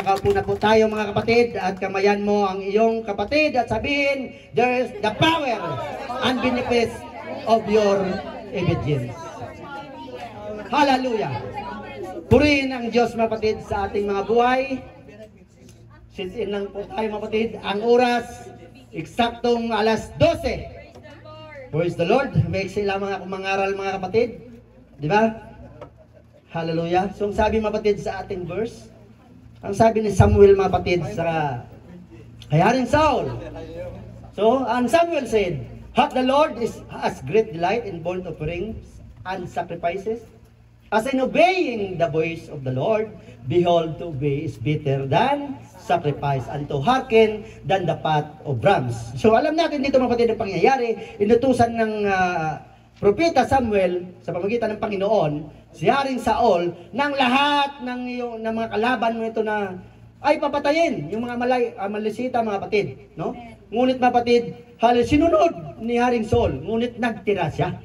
Nakaupo na po tayo mga kapatid at kamayan mo ang iyong kapatid at sabihin, there's the power and benefits of your obedience. Hallelujah! Purihin ang Diyos mga kapatid sa ating mga buhay. Sit in lang po tayo mga kapatid. Ang oras, eksaktong alas 12. Praise the Lord. May sila mga kumangaral mga kapatid. Di ba? Hallelujah. So sabi mga kapatid sa ating verse, ang sabi ni Samuel mga kapatid sa kay Haring Saul. So, and Samuel said, "Hath the Lord has great delight in burnt offerings and sacrifices, as in obeying the voice of the Lord. Behold, to obey is better than sacrifice, and to hearken than the fat of rams." So, alam natin dito mga kapatid ang pangyayari. Inutusan ng propeta Samuel sa pamamagitan ng Panginoon si Haring Saul ng lahat ng mga kalaban mo ito na ay papatayin yung mga malisita mga kapatid, no? Ngunit mga kapatid, sinunod ni Haring Saul, ngunit nagtira siya.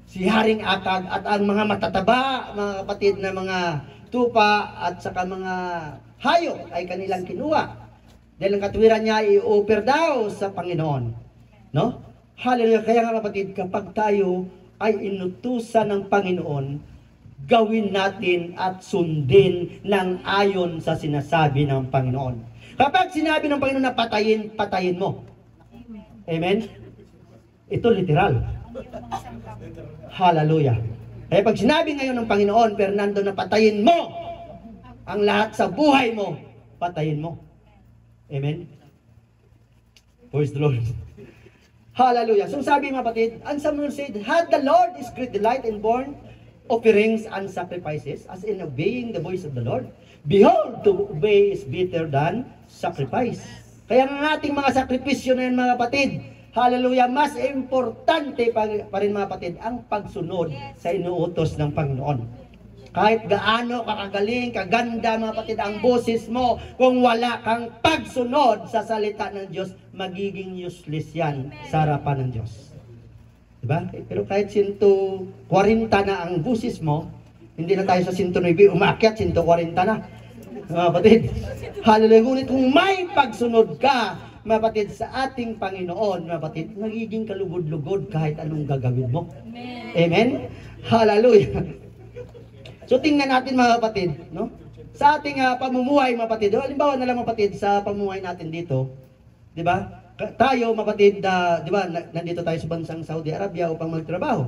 Si Haring Agag at ang mga matataba mga kapatid na mga tupa at saka mga hayop ay kanilang kinuha. Dahil ang katwiran niya i-offer daw sa Panginoon, no? Hallelujah. Kaya nga kapatid, kapag tayo ay inutusan ng Panginoon, gawin natin at sundin ng ayon sa sinasabi ng Panginoon. Kapag sinabi ng Panginoon na patayin, patayin mo. Amen? Ito literal. Hallelujah. Kaya pag sinabi ngayon ng Panginoon, Fernando, na patayin mo ang lahat sa buhay mo, patayin mo. Amen? Praise the Lord. Hallelujah. So sabi mga kapatid, and Samuel said, "Had the Lord is great delight in burnt offerings and sacrifices, as in obeying the voice of the Lord. Behold, to obey is better than sacrifice." Kaya ang ating mga sakripisyo na yan mga kapatid, hallelujah, mas importante pa rin mga kapatid ang pagsunod sa inuutos ng Panginoon. Kahit gaano kakagaling, kaganda mga kapatid ang boses mo, kung wala kang pagsunod sa salita ng Diyos, magiging useless yan sa harapan ng Diyos. Diba? Pero kahit 140 na ang boses mo, hindi na tayo sa 109, umakyat, 140 na. Mga kapatid, hallelujah. Ngunit kung may pagsunod ka, mga kapatid, sa ating Panginoon, mga kapatid, nagiging kalugod-lugod kahit anong gagawin mo. Amen? Hallelujah. So tingnan natin mga kapatid, no? Sa ating pamumuhay mga kapatid, halimbawa na lang mga kapatid sa pamumuhay natin dito, 'di ba? Tayo mga kapatid, 'di ba, nandito tayo sa bansang Saudi Arabia upang magtrabaho.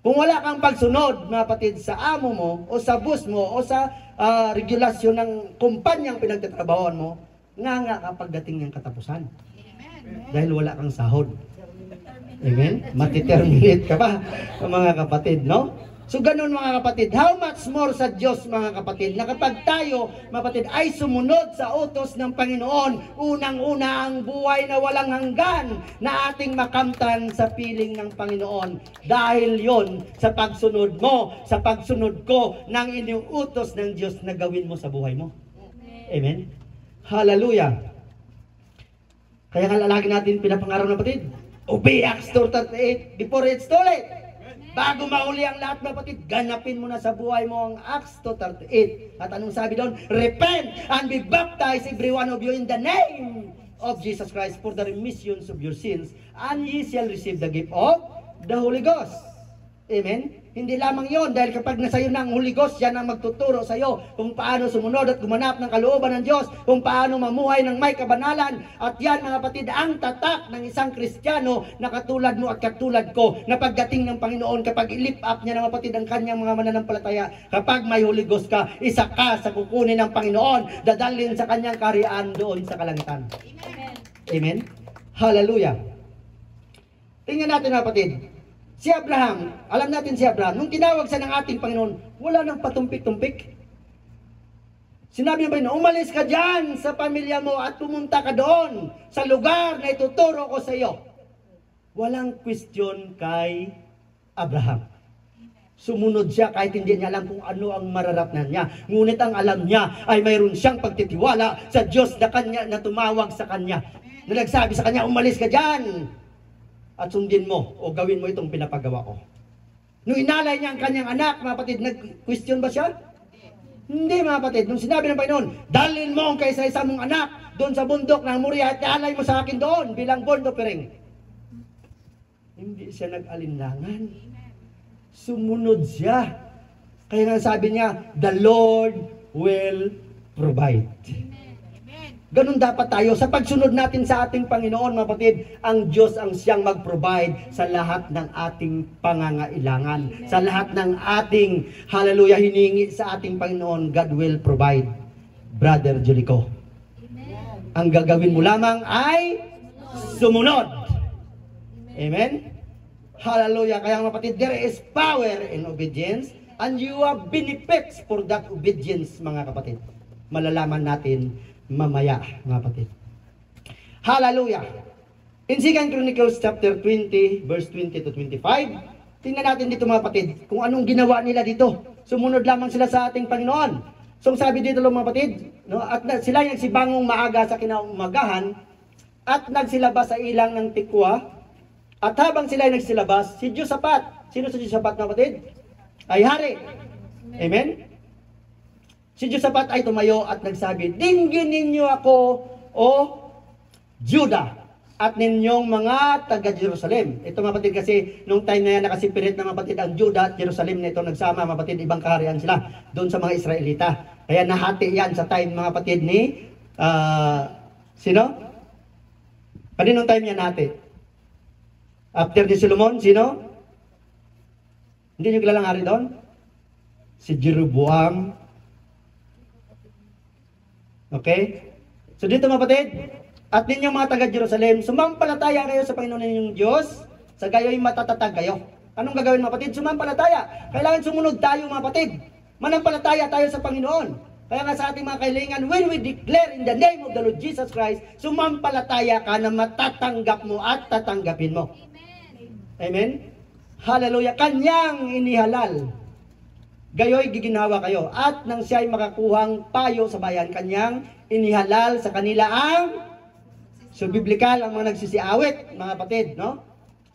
Kung wala kang pagsunod mga kapatid sa amo mo o sa boss mo o sa regulasyon ng kumpanyang pinagtatrabahoan mo, nga kapag dating ng katapusan. Dahil wala kang sahod. Amen? Matiterminate ka pa mga kapatid, no? So ganun mga kapatid, how much more sa Diyos mga kapatid, na kapag tayo mga kapatid ay sumunod sa utos ng Panginoon, unang-una ang buhay na walang hanggan na ating makamtan sa piling ng Panginoon. Dahil yon sa pagsunod mo, sa pagsunod ko ng iniuutos ng Diyos na gawin mo sa buhay mo. Amen? Hallelujah! Kaya nga lalagi natin pinapangarap na kapatid, obey Acts 2:38 before it's too late. Bago mahuli ang lahat mga kapatid, ganapin mo na sa buhay mo ang Acts 2:38. At anong sabi doon? Repent and be baptized every one of you in the name of Jesus Christ for the remissions of your sins, and ye shall receive the gift of the Holy Ghost. Amen? Hindi lamang yon, dahil kapag nasa iyo ng Holy Ghost, yan ang magtuturo sa iyo kung paano sumunod at gumanap ng kalooban ng Diyos, kung paano mamuhay ng may kabanalan. At yan mga kapatid, ang tatak ng isang Kristiyano na katulad mo at katulad ko, na pagdating ng Panginoon, kapag i-lift up niya ng kapatid ang kanyang mga mananampalataya, kapag may Holy Ghost ka, isa ka sa kukunin ng Panginoon, dadalhin sa kanyang kaharian doon sa kalangitan. Amen? Amen? Hallelujah! Tingnan natin mga kapatid, si Abraham, alam natin si Abraham, nung tinawag siya ng ating Panginoon, wala nang patumpik-tumpik. Sinabi niya ba, umalis ka dyan sa pamilya mo at pumunta ka doon sa lugar na ituturo ko sa iyo. Walang question kay Abraham. Sumunod siya kahit hindi niya alam kung ano ang mararapnan niya. Ngunit ang alam niya ay mayroon siyang pagtitiwala sa Diyos na tumawag sa kanya. Na nagsabi sa kanya, umalis ka dyan at sundin mo o gawin mo itong pinapagawa ko. Nung inalay niya ang kanyang anak, mga kapatid, nag-question ba siya? Hindi mga kapatid, nung sinabi ng Panginoon, dalhin mo ang kaysa-isa mong anak doon sa bundok ng Moriah at ialay mo sa akin doon bilang burnt offering. Hindi siya nag-alinlangan. Sumunod siya. Kaya nga sabi niya, the Lord will provide. Ganun dapat tayo. Sa pagsunod natin sa ating Panginoon, mga kapatid, ang Diyos ang siyang mag-provide sa lahat ng ating pangangailangan. Sa lahat ng ating, hallelujah, hiningi sa ating Panginoon, God will provide. Brother Julico. Ang gagawin mo lamang ay sumunod. Amen? Hallelujah. Kaya mga kapatid, there is power in obedience and you have benefits for that obedience, mga kapatid. Malalaman natin mamaya, mga kapatid. Hallelujah. In 2 Chronicles chapter 20, verse 20 to 25, tingnan natin dito mga kapatid, kung anong ginawa nila dito. Sumunod lamang sila sa ating Panginoon. So sabi dito mga kapatid, no, at sila nagsibangong maaga sa kinaumagahan at nagsilabas sa ilang ng tikwa. At habang sila nagsilabas, si Josaphat, sino si Josaphat mga kapatid? Ay hari. Amen? Si Josaphat ay tumayo at nagsabi, dinggin ninyo ako, o Judah, at ninyong mga taga-Jerusalem. Ito mga kapatid kasi, nung time na yan nakasipirit na mga kapatid, ang Judah at Jerusalem na ito nagsama, mga kapatid, ibang kaharian sila, doon sa mga Israelita. Kaya nahati yan sa time mga kapatid ni, sino? Kaninong time yan nahati? After ni Solomon, sino? Hindi nyo kilalang hari doon? Si Jeroboam. Okay? So dito mga kapatid, at ninyong mga taga-Jerusalem, sumampalataya kayo sa Panginoon ninyong Diyos, sa gayo'y matatatag kayo. Anong gagawin mga kapatid? Sumampalataya. Kailangan sumunod tayo mga kapatid. Manampalataya tayo sa Panginoon. Kaya nga sa ating mga kailangan, when we declare in the name of the Lord Jesus Christ, sumampalataya ka na matatanggap mo at tatanggapin mo. Amen? Hallelujah. Kanyang inihalal. Gayo'y giginawa kayo. At nang siya'y makakuhang payo sa bayan, kanyang inihalal sa kanila ang, so biblikal ang mga nagsisiawit, mga kapatid, no?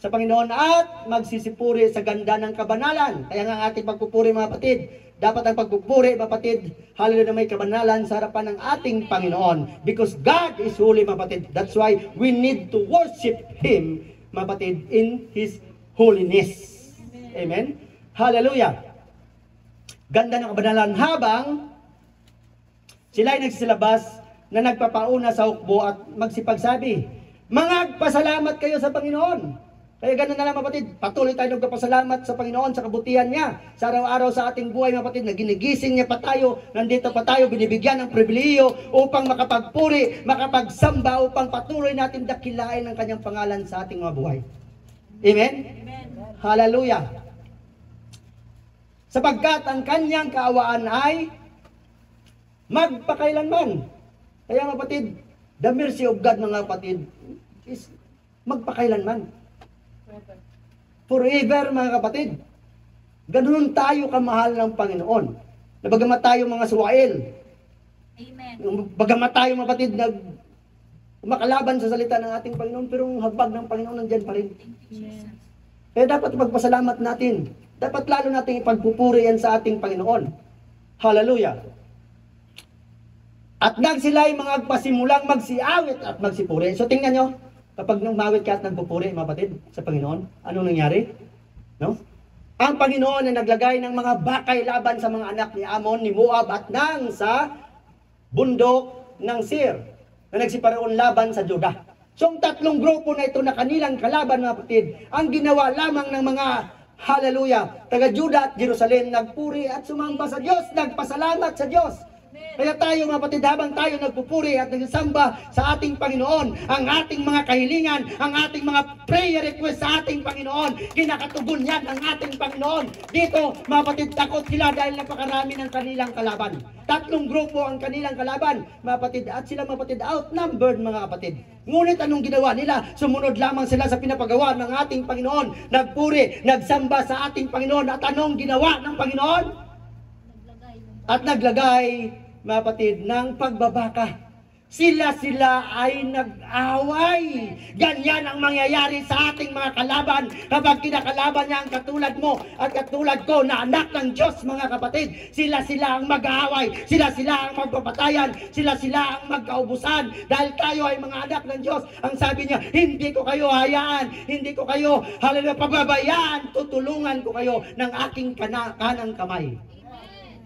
Sa Panginoon at magsisipuri sa ganda ng kabanalan. Kaya nga ating pagpupuri, mga kapatid, dapat ang pagpupuri, mga kapatid, hallelujah, na may kabanalan sa harapan ng ating Panginoon. Because God is holy, mga kapatid. That's why we need to worship Him, mga kapatid, in His holiness. Amen? Hallelujah. Ganda ng kabanalan habang sila ay nagsisilabas na nagpapauna sa hukbo at magsipagsabi, magpasalamat kayo sa Panginoon. Kaya ganun na lang mga kapatid, patuloy tayo nagpapasalamat sa Panginoon sa kabutihan niya. Sa araw-araw sa ating buhay mga kapatid, na ginigising niya pa tayo, nandito pa tayo, binibigyan ng pribiliyo upang makapagpuri, makapagsamba, upang patuloy natin dakilain ang kanyang pangalan sa ating mga buhay. Amen? Amen. Hallelujah. Sapagkat ang kanyang kaawaan ay magpakailanman. Kaya mga kapatid, the mercy of God mga kapatid is magpakailanman. Forever mga kapatid. Ganoon tayo kamahal ng Panginoon. Na bagamat tayo mga suwail. Amen. Bagamat tayo mga kapatid makalaban sa salita ng ating Panginoon, pero ang habag ng Panginoon nandyan pa rin. Amen. Kaya dapat magpasalamat natin. Dapat lalo natin ipagpupuri yan sa ating Panginoon. Hallelujah. At sila'y mga pasimulang magsiawit at magsipuri. So tingnan nyo, kapag mawit ka at nagpupuri, mga kapatid, sa Panginoon, anong nangyari? No? Ang Panginoon ay naglagay ng mga bakay laban sa mga anak ni Ammon, ni Moab, at nang sa bundok ng Seir, na nagsiparoon laban sa Judah. So ang tatlong grupo na ito na kanilang kalaban, mga kapatid, ang ginawa lamang ng mga hallelujah, taga Judah at Jerusalem, nagpuri at sumamba sa Diyos, nagpasalamat sa Diyos. Kaya tayo mga kapatid, habang tayo nagpupuri at nagsasamba sa ating Panginoon, ang ating mga kahilingan, ang ating mga prayer request sa ating Panginoon, kinakatugon yan ang ating Panginoon. Dito, mga kapatid, takot sila dahil napakarami ng kanilang kalaban. Tatlong grupo ang kanilang kalaban, mga kapatid, at sila mga kapatid, outnumbered mga kapatid. Ngunit anong ginawa nila? Sumunod lamang sila sa pinapagawa ng ating Panginoon, nagpuri, nagsamba sa ating Panginoon, at anong ginawa ng Panginoon? At naglagay, mga kapatid, ng pagbabaka. Sila ay nag-away. Ganyan ang mangyayari sa ating mga kalaban kapag kinakalaban niya ang katulad mo at katulad ko na anak ng Diyos, mga kapatid. Sila ang mag-aaway. Sila ang magpapatayan. Sila ang magkaubusan. Dahil tayo ay mga anak ng Diyos. Ang sabi niya, hindi ko kayo hayaan. Hindi ko kayo, hallelujah, pababayaan. Tutulungan ko kayo ng aking kanang kamay.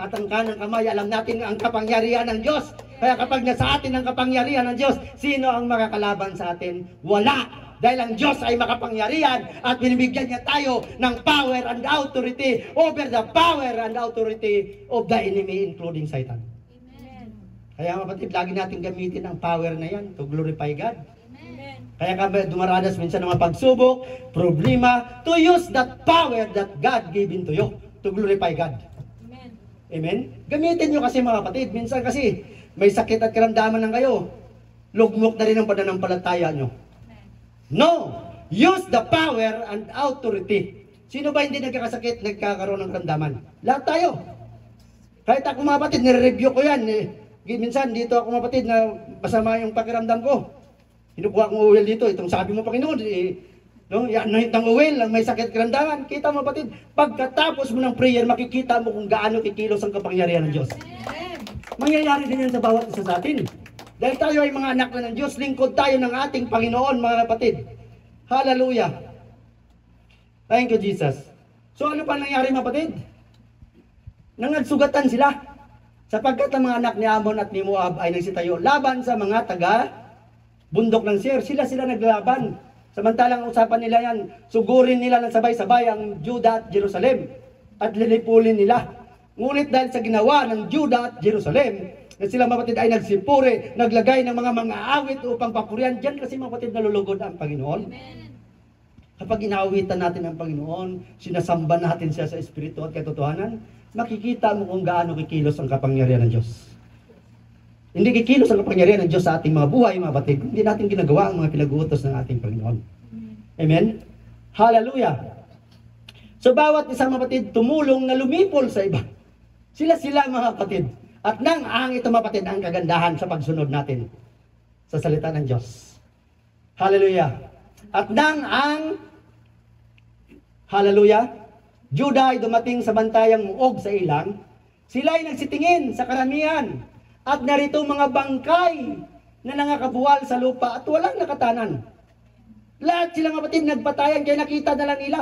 At ang kanang kamay, alam natin ang kapangyarihan ng Diyos. Kaya kapag nasa atin ang kapangyarihan ng Diyos, sino ang makakalaban sa atin? Wala! Dahil ang Diyos ay makapangyarihan at binibigyan niya tayo ng power and authority over the power and authority of the enemy, including Satan. Amen. Kaya kapatid, lagi natin gamitin ang power na yan to glorify God. Amen. Kaya kapag dumaranas minsan ng mga pagsubok, problema, to use that power that God given to you to glorify God. Amen? Gamitin nyo kasi mga kapatid. Minsan kasi may sakit at karamdaman ng kayo. Lugmok na rin ang pananampalataya nyo. No! Use the power and authority. Sino ba hindi nagkakasakit, nagkakaroon ng karamdaman? Lahat tayo. Kahit ako mga kapatid, nire-review ko yan. Minsan dito ako mga kapatid na masama yung pakiramdam ko. Hinukuha kong oil dito. Itong sabi mo Panginoon, no, yan ng oil, ang may sakit karamdaman. Kita mo kapatid, pagkatapos mo ng prayer, makikita mo kung gaano kikilos ang kapangyarihan ng Diyos. Mangyayari din yan sa bawat isa sa atin. Dahil tayo ay mga anak na ng Diyos, lingkod tayo ng ating Panginoon, mga kapatid. Hallelujah. Thank you, Jesus. So ano pa nangyari mga kapatid? Nangagsugatan sila. Sapagkat ang mga anak ni Ammon at ni Moab ay nagsitayo laban sa mga taga bundok ng Seir. Sila naglaban. Samantalang usapan nila yan, sugurin nila ng sabay-sabay ang Judah at Jerusalem at lilipulin nila. Ngunit dahil sa ginawa ng Judah at Jerusalem, na sila mga kapatid ay nagsipure, naglagay ng mga awit upang papurihan. Diyan kasi mga kapatid nalulugod ang Panginoon. Amen. Kapag inaawitan natin ang Panginoon, sinasamba natin siya sa Espiritu at katotohanan, makikita mo kung gaano kikilos ang kapangyarihan ng Diyos. Hindi kikilos ang kapangyarihan ng Diyos sa ating mga buhay, mga kapatid. Hindi natin ginagawa ang mga pinag-uutos ng ating Panginoon. Amen? Hallelujah! So, bawat isang kapatid tumulong na lumipol sa iba. Sila mga kapatid. At nang ang ito mga kapatid ang kagandahan sa pagsunod natin sa salita ng Diyos. Hallelujah! At nang ang hallelujah, Judah ay dumating sa bantayang muog sa ilang, sila ay nagsitingin sa karamihan. At narito mga bangkay na nangakabuwal sa lupa at walang nakatanan. Lahat silang kapatid nagpatayan kaya nakita na lang nila.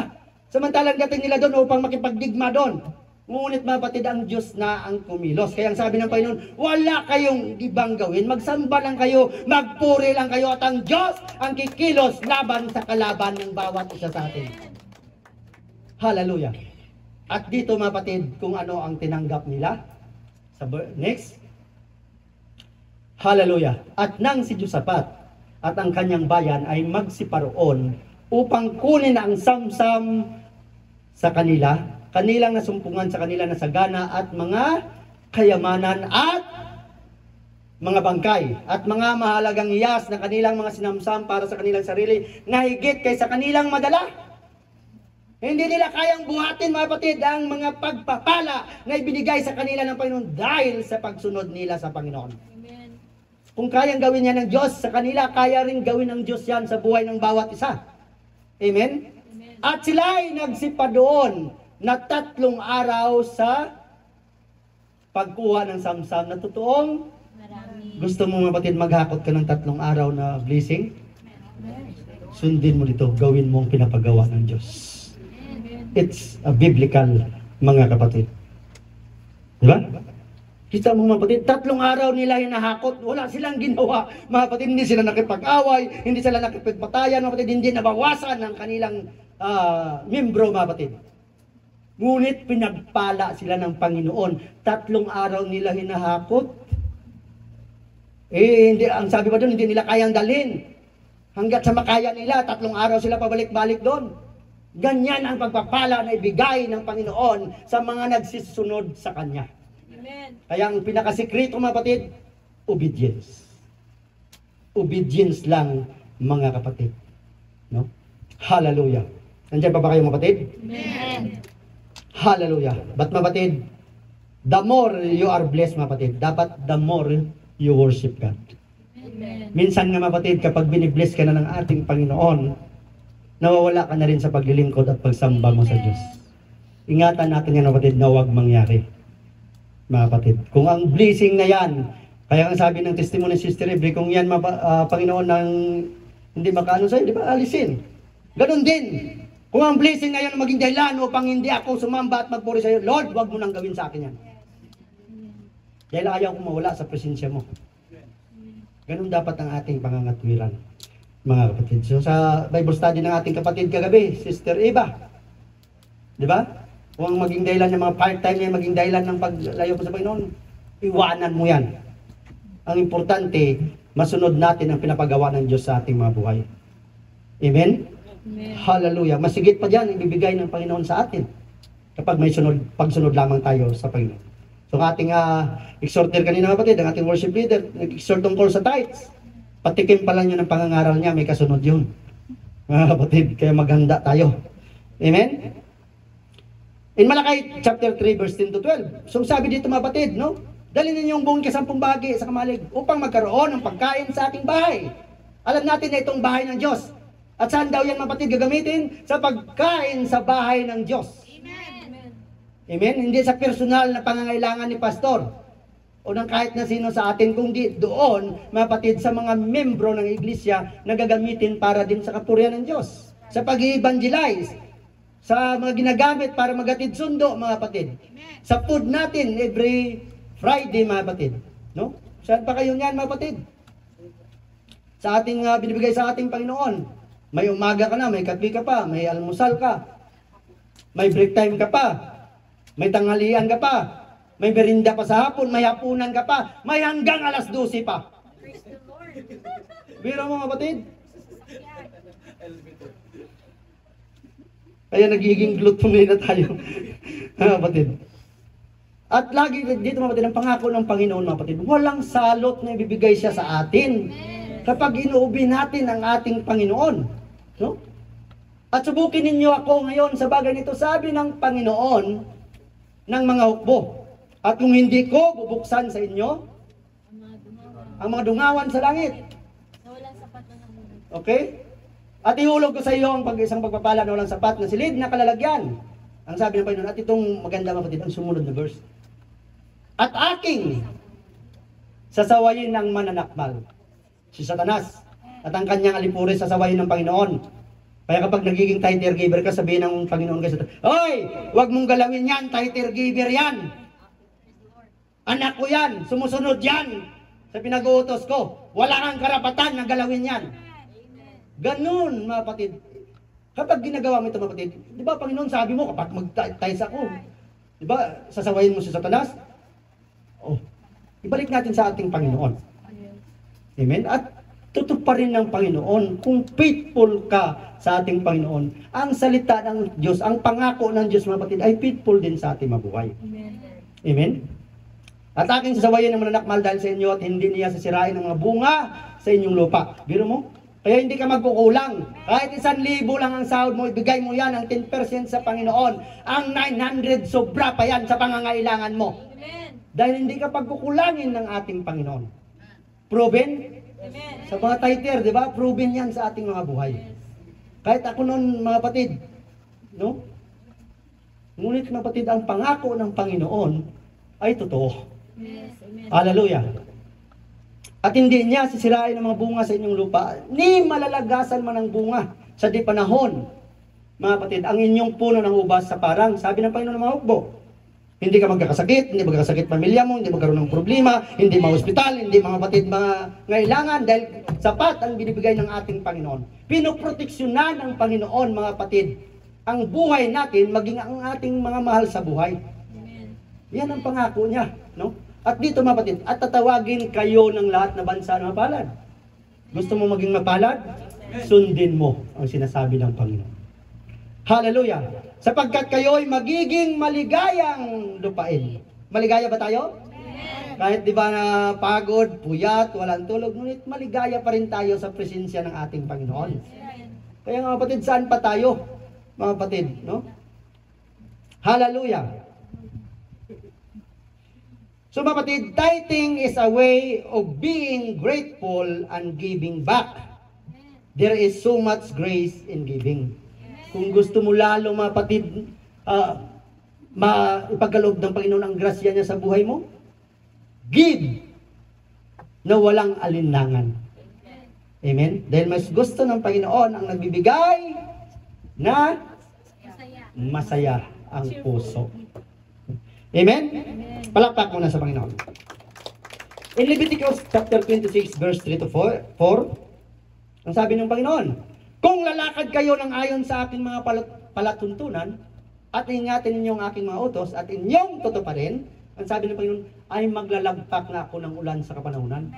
Samantalang dating nila doon upang makipagdigma doon. Ngunit mga kapatid, ang Diyos na ang kumilos. Kaya ang sabi ng Panginoon, wala kayong ibang gawin. Magsamba lang kayo, magpuri lang kayo at ang Diyos ang kikilos laban sa kalaban ng bawat isa sa atin. Hallelujah. At dito mga kapatid, kung ano ang tinanggap nila. Next. Hallelujah. At nang si Josaphat at ang kanyang bayan ay magsiparoon upang kunin ang samsam sa kanilang nasumpungan sa kanila na sagana at mga kayamanan at mga bangkay at mga mahalagang iyas na kanilang mga sinamsam para sa kanilang sarili na higit kaysa kanilang madala. Hindi nila kayang buhatin mga kapatid ang mga pagpapala na ibinigay sa kanila ng Panginoon dahil sa pagsunod nila sa Panginoon. Kung kayang gawin yan ng Diyos sa kanila, kaya rin gawin ng Diyos yan sa buhay ng bawat isa. Amen? Amen. At sila ay nagsipa doon na 3 araw sa pagkuha ng samsam na totoong marami. Gusto mo mga kapatid maghakot ka ng 3 araw na blessing? Sundin mo dito, gawin mo ang pinapagawa ng Diyos. It's a biblical mga kapatid. Diba? Kita mo mga kapatid, 3 araw nila hinahakot, wala silang ginawa. Mga kapatid, hindi sila nakipag-away, hindi sila nakipagpatayan, mga kapatid, hindi nabawasan ng kanilang membro, mga kapatid. Ngunit pinagpala sila ng Panginoon. 3 araw nila hinahakot. Hindi, ang sabi pa doon, hindi nila kayang dalhin. Hanggat sa makaya nila, 3 araw sila pabalik-balik doon. Ganyan ang pagpapala na ibigay ng Panginoon sa mga nagsisunod sa Kanya. Amen. Kaya ang pinakasikreto mga kapatid, obedience. Obedience lang mga kapatid. No? Hallelujah. Nandiyan pa ba kayo mga kapatid? Amen. Hallelujah. But mga kapatid, the more you are blessed mga kapatid, dapat the more you worship God. Minsan nga mga kapatid, kapag binibless ka na ng ating Panginoon, nawawala ka na rin sa paglilingkod at pagsamba mo sa Diyos. Ingatan natin yan mga kapatid na huwag mangyari. Mga kapatid, kung ang blessing na yan, kaya ang sabi ng testimony ni Sister Every, kung yan Panginoon ng hindi makaano sa'yo, di ba, alisin. Ganon din. Kung ang blessing na yan maging dahilan upang hindi ako sumamba at magpuri sa'yo, Lord, huwag mo nang gawin sa akin yan. Dahil ayaw kong mawala sa presensya mo. Ganon dapat ang ating pangangatwiran, mga kapatid. So sa Bible study ng ating kapatid kagabi, Sister Eva, di ba? Kung ang maging dahilan ng mga part-time yan, maging dahilan ng paglayo ko sa Panginoon, iwanan mo yan. Ang importante, masunod natin ang pinapagawa ng Diyos sa ating mga buhay. Amen? Amen. Hallelujah. Masigit pa dyan, ibibigay ng Panginoon sa atin. Kapag may pagsunod lamang tayo sa Panginoon. So ang ating exhorter kanina kapatid, ang ating worship leader, nag-exhort tungkol sa tithes. Patikim pa lang yun ng pangangaral niya, may kasunod yun. Mga kapatid, kaya maghanda tayo. Amen? In Malakay chapter 3 verse 10 to 12. So sabi dito mga kapatid, no? Dalhin ninyo yung buong kasampung bahagi sa kamalig upang magkaroon ng pagkain sa aking bahay. Alam natin na itong bahay ng Diyos. At saan daw yan mga kapatid gagamitin? Sa pagkain sa bahay ng Diyos. Amen. Amen? Hindi sa personal na pangangailangan ni pastor o ng kahit na sino sa atin, kundi doon, mga kapatid, sa mga membro ng iglesia na gagamitin para din sa kapurihan ng Diyos. Sa pag-evangelize, sa mga ginagamit para magatid sundo, mga kapatid. Sa food natin every Friday, mga kapatid. No? Saan pa kayo niyan, mga kapatid? Sa ating binibigay sa ating Panginoon. May umaga ka na, may kape ka pa, may almusal ka, may break time ka pa, may tanghalian ka pa, may merinda pa sa hapon, may hapunan ka pa, may hanggang alas 12 pa. Praise the Lord. Biro mo, mga kapatid? Kaya nagiging gluttony na tayo, mga kapatid. At lagi dito mga kapatid, ang pangako ng Panginoon mga kapatid, walang salot na ibibigay siya sa atin kapag inuubi natin ang ating Panginoon. No? At subukin ninyo ako ngayon sa bagay nito, sabi ng Panginoon ng mga hukbo. At kung hindi ko bubuksan sa inyo ang mga dungawan sa langit. Walang sapat na naman. Okay? At ihulog ko sa iyo ang isang pagpapala na walang sapat na silid na kalalagyan. Ang sabi ng Panginoon, at itong maganda mga kapatid, ang sumunod na verse. At aking sasawayin ng mananakmal, si Satanas, at ang kanyang alipuri sasawayin ng Panginoon. Kaya kapag nagiging tither giver ka, sabihin ng Panginoon kasi, "Hoy, wag mong galawin yan, tither giver yan. Anak ko yan, sumusunod yan sa pinag-uutos ko. Wala kang karapatan na galawin yan." Ganun, mga kapatid. Kapag ginagawa mo ito, mga kapatid, di ba, Panginoon, sabi mo, kapag mag-tithes ako, di ba, sasawayin mo si Satanas? Oh, ibalik natin sa ating Panginoon. Amen? At tutuparin ng Panginoon kung faithful ka sa ating Panginoon. Ang salita ng Diyos, ang pangako ng Diyos, mga kapatid, ay faithful din sa ating mabuhay. Amen. Amen? At aking sasawayin ng mananakmal dahil sa inyo at hindi niya sasirain ang mga bunga sa inyong lupa. Biro mo? Kaya hindi ka magkukulang. Kahit 1,000 lang ang sahod mo, ibigay mo yan ang 10% sa Panginoon. Ang 900 sobra pa yan sa pangangailangan mo. Amen. Dahil hindi ka pagkukulangin ng ating Panginoon. Proven? Amen. Sa mga tither, di ba? Proven yan sa ating mga buhay. Kahit ako noon, mga kapatid, no? Ngunit mga kapatid, ang pangako ng Panginoon ay totoo. Yes. Amen. Hallelujah. At hindi niya sisirain ang mga bunga sa inyong lupa, ni malalagasan man ang bunga sa di panahon. Mga kapatid, ang inyong puno ng ubas sa parang, sabi ng Panginoon ng mga hukbo, hindi ka magkakasakit, hindi magkakasakit pamilya mo, hindi magkaroon ng problema, hindi ma-hospital, hindi mga kapatid mga ngailangan, dahil sapat ang binibigay ng ating Panginoon. Pinoproteksyonan ng Panginoon, mga kapatid, ang buhay natin, maging ang ating mga mahal sa buhay. Amen. Yan ang pangako niya, no? At dito mga kapatid, at tatawagin kayo ng lahat na bansa na mapalad. Gusto mo maging mapalad? Sundin mo ang sinasabi ng Panginoon. Hallelujah! Sapagkat kayo'y magiging maligayang lupain. Maligaya ba tayo? Amen. Kahit di ba na pagod, puyat, walang tulog, ngunit maligaya pa rin tayo sa presensya ng ating Panginoon. Kaya mga kapatid, saan pa tayo? Mga kapatid, no? Hallelujah! So kapatid, tithing is a way of being grateful and giving back. There is so much grace in giving. Kung gusto mo lalo mga kapatid, ipagkaloob ng Panginoon ang grasya niya sa buhay mo, give na walang alinlangan. Amen? Dahil mas gusto ng Panginoon ang nagbibigay na masaya ang puso. Amen? Palakpak muna sa Panginoon. In Leviticus chapter 26 verse 3 to 4, ang sabi ng Panginoon, kung lalakad kayo ng ayon sa aking mga palatuntunan, at ingatin ninyo ang aking mga utos, at inyong tutuparin, ang sabi ng Panginoon, ay maglalagpak na ako ng ulan sa kapanahunan.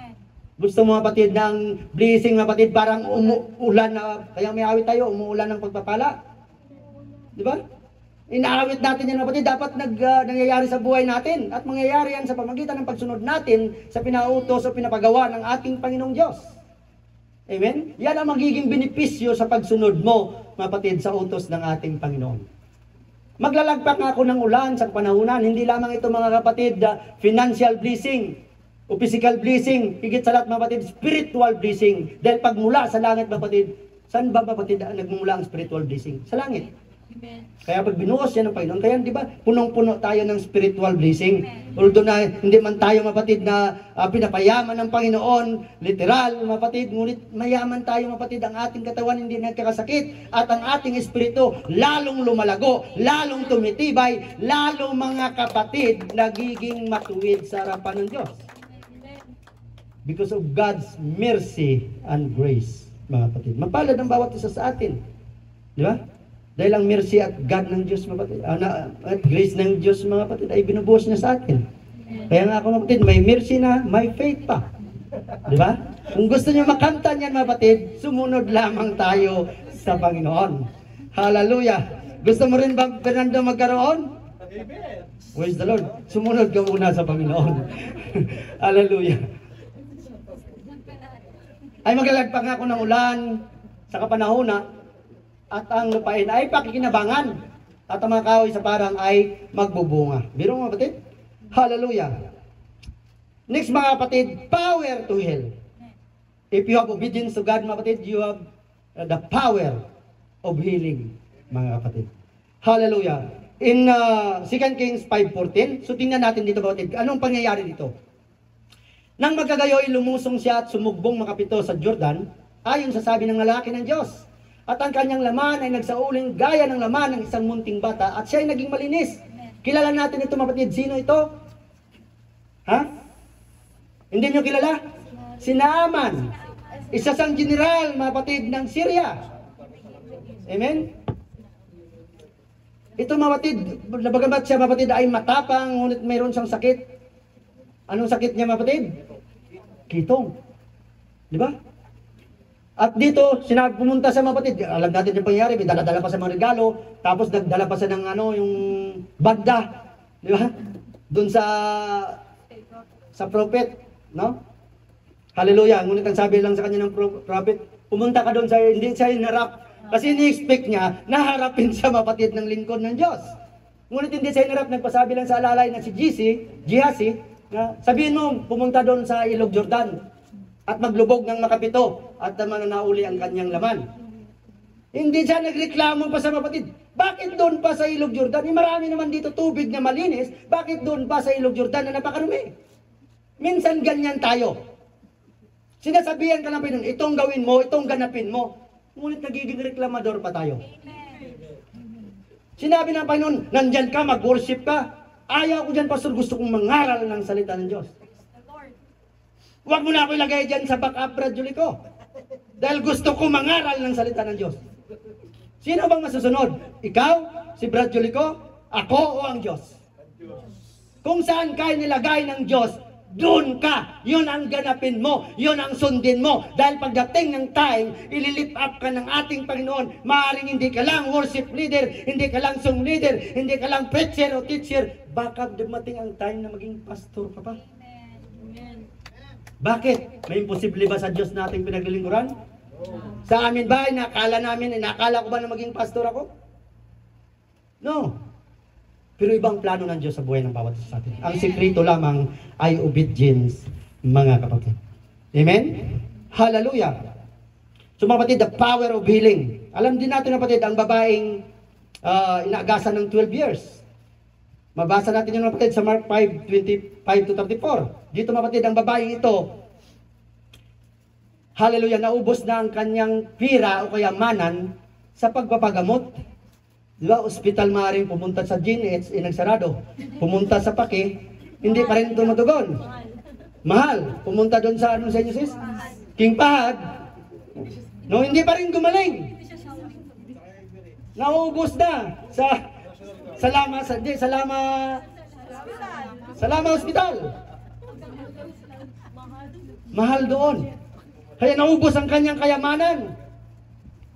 Gusto mo kapatid ng blessing kapatid, parang umuulan na, kaya may awit tayo, umuulan ng pagpapala. Di ba? Inaawit natin yan kapatid, dapat nangyayari sa buhay natin, at mangyayari yan sa pamagitan ng pagsunod natin sa pinautos o pinapagawa ng ating Panginoong Diyos. Amen? Yan ang magiging benepisyo sa pagsunod mo, kapatid, sa utos ng ating Panginoon. Maglalagpak ako ng ulan sa panahunan, hindi lamang ito mga kapatid, financial blessing o physical blessing, higit sa lahat mga kapatid, spiritual blessing. Dahil pagmula sa langit mga kapatid, saan ba kapatid nagmumula ang spiritual blessing? Sa langit. Amen. Kaya pag binuhos yan ng Panginoon, kaya di ba, punong-puno tayo ng spiritual blessing. Although na hindi man tayo mapatid na pinapayaman ng Panginoon, literal mapatid, ngunit mayaman tayo mapatid, ang ating katawan hindi nagkakasakit, at ang ating espiritu lalong lumalago, lalong tumitibay, lalong mga kapatid, nagiging matuwid sa harapan ng Diyos. Because of God's mercy and grace, mga kapatid. Mapalad ang bawat isa sa atin. Di ba? Dahil ang mercy at God ng Diyos, mga kapatid, at grace ng Diyos, mga kapatid, ay binubuhos niya sa atin. Kaya nga ako, mga kapatid, may mercy na, may faith pa. Di ba? Kung gusto niyo makanta niyan, mga kapatid, sumunod lamang tayo sa Panginoon. Hallelujah! Gusto mo rin ba, Fernando, magkaroon? Praise the Lord. Sumunod ka muna sa Panginoon. Hallelujah! Ay maglalagpak ako ng ulan sa kapanahona, at ang lupain ay pakikinabangan, at ang mga kahoy sa parang ay magbubunga. Biro mga kapatid? Hallelujah! Next mga kapatid, power to heal. If you have obedience to God, mga kapatid, you have the power of healing, mga kapatid. Hallelujah! In 2 Kings 5:14, so tingnan natin dito mga kapatid, anong pangyayari dito? Nang magkagayoy, lumusong siya at sumugbong makapito sa Jordan, ayon sa sabi ng lalaki ng Diyos. At ang kanyang laman ay nagsauling gaya ng laman ng isang munting bata, at siya ay naging malinis. Kilala natin ito, mapatid. Sino ito? Ha? Hindi nyo kilala? Si Naaman. Isa sang general, mapatid, ng Syria. Amen? Ito, mapatid, bagamat siya, mapatid, ay matapang, ngunit mayroon siyang sakit. Anong sakit niya, mapatid? Kitong. Di ba? At dito, sinabi, pumunta sa mga kapatid, alam natin yung pangyayari, may dala-dala pa sa mga regalo, tapos nagdala pa sa ng yung banda, di ba? Doon sa prophet, no? Hallelujah. Ngunit ang sabi lang sa kanya ng prophet, pumunta ka doon sa, hindi siya hinarap, kasi ini-expect niya, naharapin siya mapatid ng lingkod ng Diyos. Ngunit hindi siya hinarap, nagpasabi lang sa alalay na si Gehazi, na sabihin mo, pumunta doon sa Ilog Jordan, at maglubog ng makapito, at mananauli ang kanyang laman. Hindi siya nagreklamo pa sa kapatid. Bakit doon pa sa Ilog Jordan? Marami naman dito tubig na malinis. Bakit doon pa sa Ilog Jordan na napakarumi? Minsan ganyan tayo. Sinasabihan ka ng Panginoon, itong gawin mo, itong ganapin mo. Ngunit nagiging reklamador pa tayo. Sinabi ng Panginoon, nandyan ka, mag-worship ka. Ayaw ko dyan, Pastor, gusto kong mangaral ng salita ng Diyos. Huwag mo na ako ilagay dyan sa backup Brad ko. Dahil gusto ko mangaral ng salita ng Diyos. Sino bang masusunod? Ikaw? Si Brad ko? Ako o ang Diyos? Kung saan ka nilagay ng Diyos, doon ka. Yun ang ganapin mo. Yun ang sundin mo. Dahil pagdating ng time, ililift up ka ng ating Panginoon. Maaaring hindi ka lang worship leader, hindi ka lang song leader, hindi ka lang preacher o teacher. Baka dumating ang time na maging pastor ka pa. Amen. Bakit? May imposible ba sa Diyos nating pinaglilingkuran? Sa amin ba, inakala ko ba na maging pastor ako? No. Pero ibang plano ng Diyos sa buhay ng bawat isa sa atin. Ang sikreto lamang ay obedience, mga kapatid. Amen? Hallelujah! So mga kapatid, the power of healing. Alam din natin, kapatid, ang babaeng inaagasan ng 12 years. Mabasa natin yung mga kapatid sa Mark 5:25 to 34. Dito mga kapatid, ang babaeng ito, hallelujah, naubos na ang kanyang pira o kayamanan sa pagpapagamot. Diba, ospital maaaring pumunta sa GNH, nagsarado. Pumunta sa Paki, hindi pa rin tumutugon. Mahal. Pumunta doon sa ano sa inyo sis? King Pahad. No, hindi pa rin gumaling. Naubos na sa Lama Hospital. Mahal doon. Kaya naubos ang kanyang kayamanan.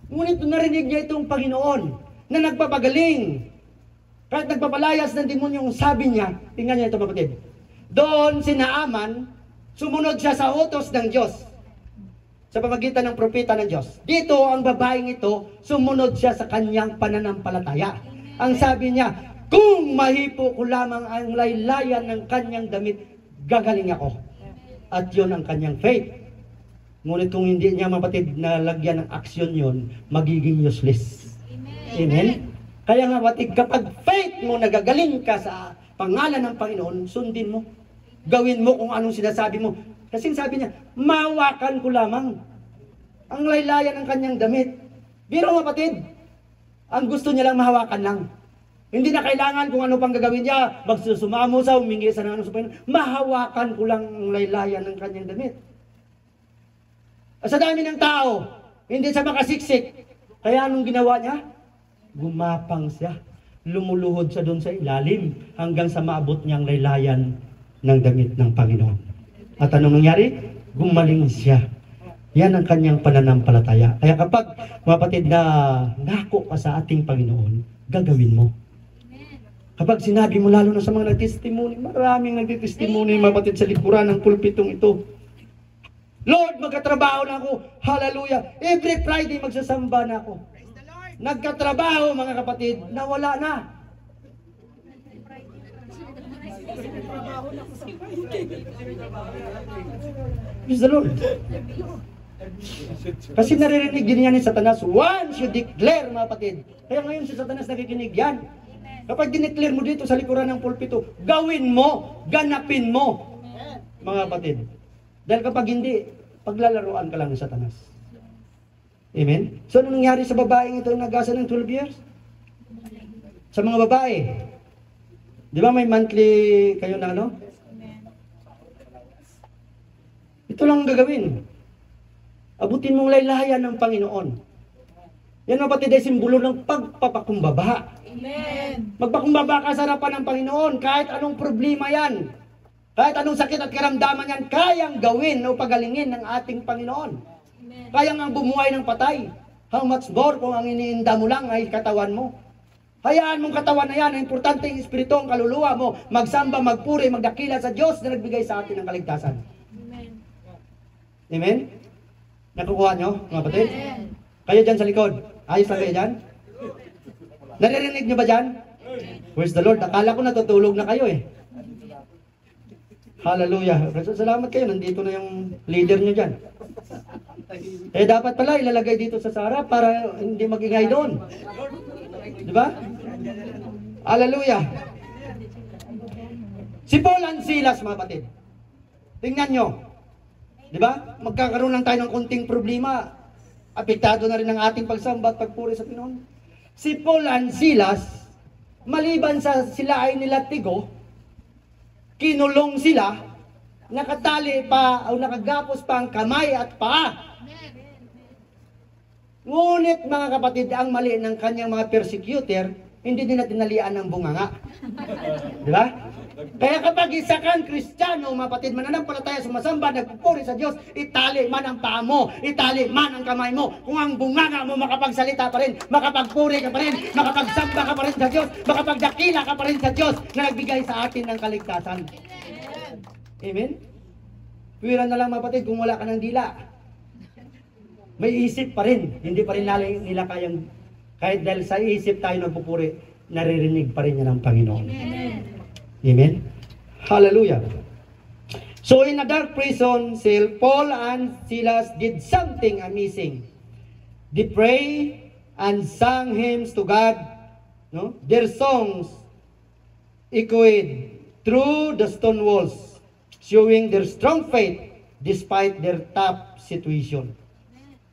Ngunit narinig niya itong Panginoon na nagpapagaling. Kahit nagpapalayas ng demonyong sabi niya, tingnan niya ito kapatid. Doon si Naaman, sumunod siya sa utos ng Diyos. Sa pamagitan ng propeta ng Diyos. Dito, ang babaeng ito, sumunod siya sa kanyang pananampalataya. Ang sabi niya, kung mahipo ko lamang ang laylayan ng kanyang damit, gagaling ako. At yun ang kanyang faith. Ngunit kung hindi niya mapatid na lagyan ng aksyon yun, magiging useless. Amen? Kaya nga kapatid, kapag faith mo nagagaling ka sa pangalan ng Panginoon, sundin mo. Gawin mo kung anong sinasabi mo. Kasi sabi niya, mahawakan ko lamang ang laylayan ng kanyang damit. Biro kapatid, ang gusto niya lang mahawakan lang. Hindi na kailangan kung ano pang gagawin niya, magsusumamo sa humingi sa ano sa Panginoon. Mahawakan ko lang ang laylayan ng kanyang damit. Sa dami ng tao, hindi siya makasiksik. Kaya anong ginawa niya? Gumapang siya. Lumuluhod siya doon sa ilalim hanggang sa maabot niyang laylayan ng damit ng Panginoon. At anong nangyari? Gumaling siya. Yan ang kanyang pananampalataya. Kaya kapag mapatid na nako ka sa ating Panginoon, gagawin mo. Kapag sinabi mo, lalo na sa mga nagtestimony, maraming nagtestimony, mapatid sa likuran ng pulpitong ito. Lord, magkatrabaho na ako. Hallelujah. Every Friday magsasamba na ako. Nagkatrabaho, mga kapatid, nawala na. Praise the Lord. Kasi naririnig din yan ni Satanas. Once you declare, mga kapatid. Kaya ngayon si Satanas nakikinig yan. Kapag dineclare mo dito sa likuran ng pulpito, gawin mo, ganapin mo, mga kapatid. Dahil kapag hindi, paglalaruan ka lang ng Satanas. Amen? So, ano nangyari sa babaeng ito na nagasa ng 12 years? Sa mga babae, di ba may monthly kayo na ano? Ito lang ang gagawin. Abutin mong laylayan ng Panginoon. Yan kapatid ay simbolo ng pagpapakumbaba. Amen. Magpakumbaba ka sa harapan ng Panginoon. Kahit anong problema yan. Kahit anong sakit at karamdaman yan, kayang gawin o pagalingin ng ating Panginoon. Amen. Kayang ang bumuhay ng patay. How much more kung ang iniinda mo lang ay katawan mo. Hayaan mong katawan na yan. Ang importante yung espiritu, ang kaluluwa mo. Magsamba, magpuri, magdakila sa Diyos na nagbigay sa atin ng kaligtasan. Amen. Amen? Nakukuha nyo, mga kapatid? Amen. Kayo dyan sa likod. Ayos lang kayo dyan? Naririnig nyo ba dyan? Praise the Lord. Akala ko natutulog na kayo eh. Hallelujah. Salamat kayo. Nandito na yung leader nyo dyan. Eh dapat pala ilalagay dito sa sarap para hindi magingay doon. Di ba? Hallelujah. Si Paul and Silas, mga kapatid. Tingnan nyo. Di ba? Magkakaroon lang tayo ng konting problema. Apektado na rin ang ating pagsamba at pagpuri sa Panginoon. Si Paul and Silas, maliban sa sila ay nilatigo, kinulong sila, nakatali pa o nakagapos pa ang kamay at paa. Ngunit mga kapatid, ang mali ng kanyang mga persecutor, hindi nila tinalian ng bunganga. Di ba? Kaya kapag isa kang Kristiyano, mga kapatid, mananampalataya, sumasamba, nagpupuri sa Diyos, itali man ang paa mo, itali man ang kamay mo. Kung ang bunganga mo, makapagsalita pa rin, makapagpuri ka pa rin, makapagsamba ka pa rin sa Diyos, makapagdakila ka pa rin sa Diyos na nagbigay sa atin ng kaligtasan. Amen? Pwera na lang mga kapatid, kung wala ka ng dila. May isip pa rin, hindi pa rin nila kayang, kahit dahil sa isip tayo nagpupuri, naririnig pa rin niya ng Panginoon. Amen. Amen? Hallelujah. So in a dark prison cell, Paul and Silas did something amazing. They prayed and sang hymns to God. No? Their songs echoed through the stone walls, showing their strong faith despite their tough situation.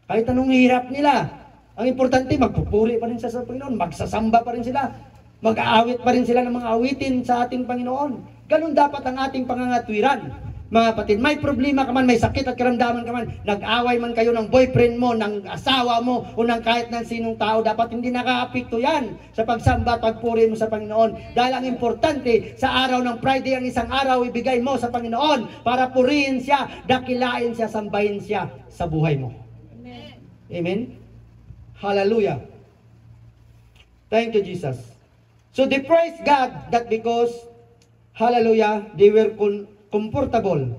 Kahit anong hirap nila, ang importante, magpupuri pa rin sila sa Panginoon, magsasamba pa rin sila, mag-aawit pa rin sila ng mga awitin sa ating Panginoon. Ganun dapat ang ating pangangatwiran. Mga kapatid, may problema ka man, may sakit at karamdaman ka man, nag-away man kayo ng boyfriend mo, ng asawa mo, o ng kahit ng sinong tao, dapat hindi nakaapekto yan sa pagsamba at pagpuri mo sa Panginoon. Dahil ang importante, sa araw ng Friday, ang isang araw ibigay mo sa Panginoon para purihin siya, dakilain siya, sambahin siya sa buhay mo. Amen. Amen? Hallelujah. Thank you, Jesus. So they praise God that because, hallelujah, they were comfortable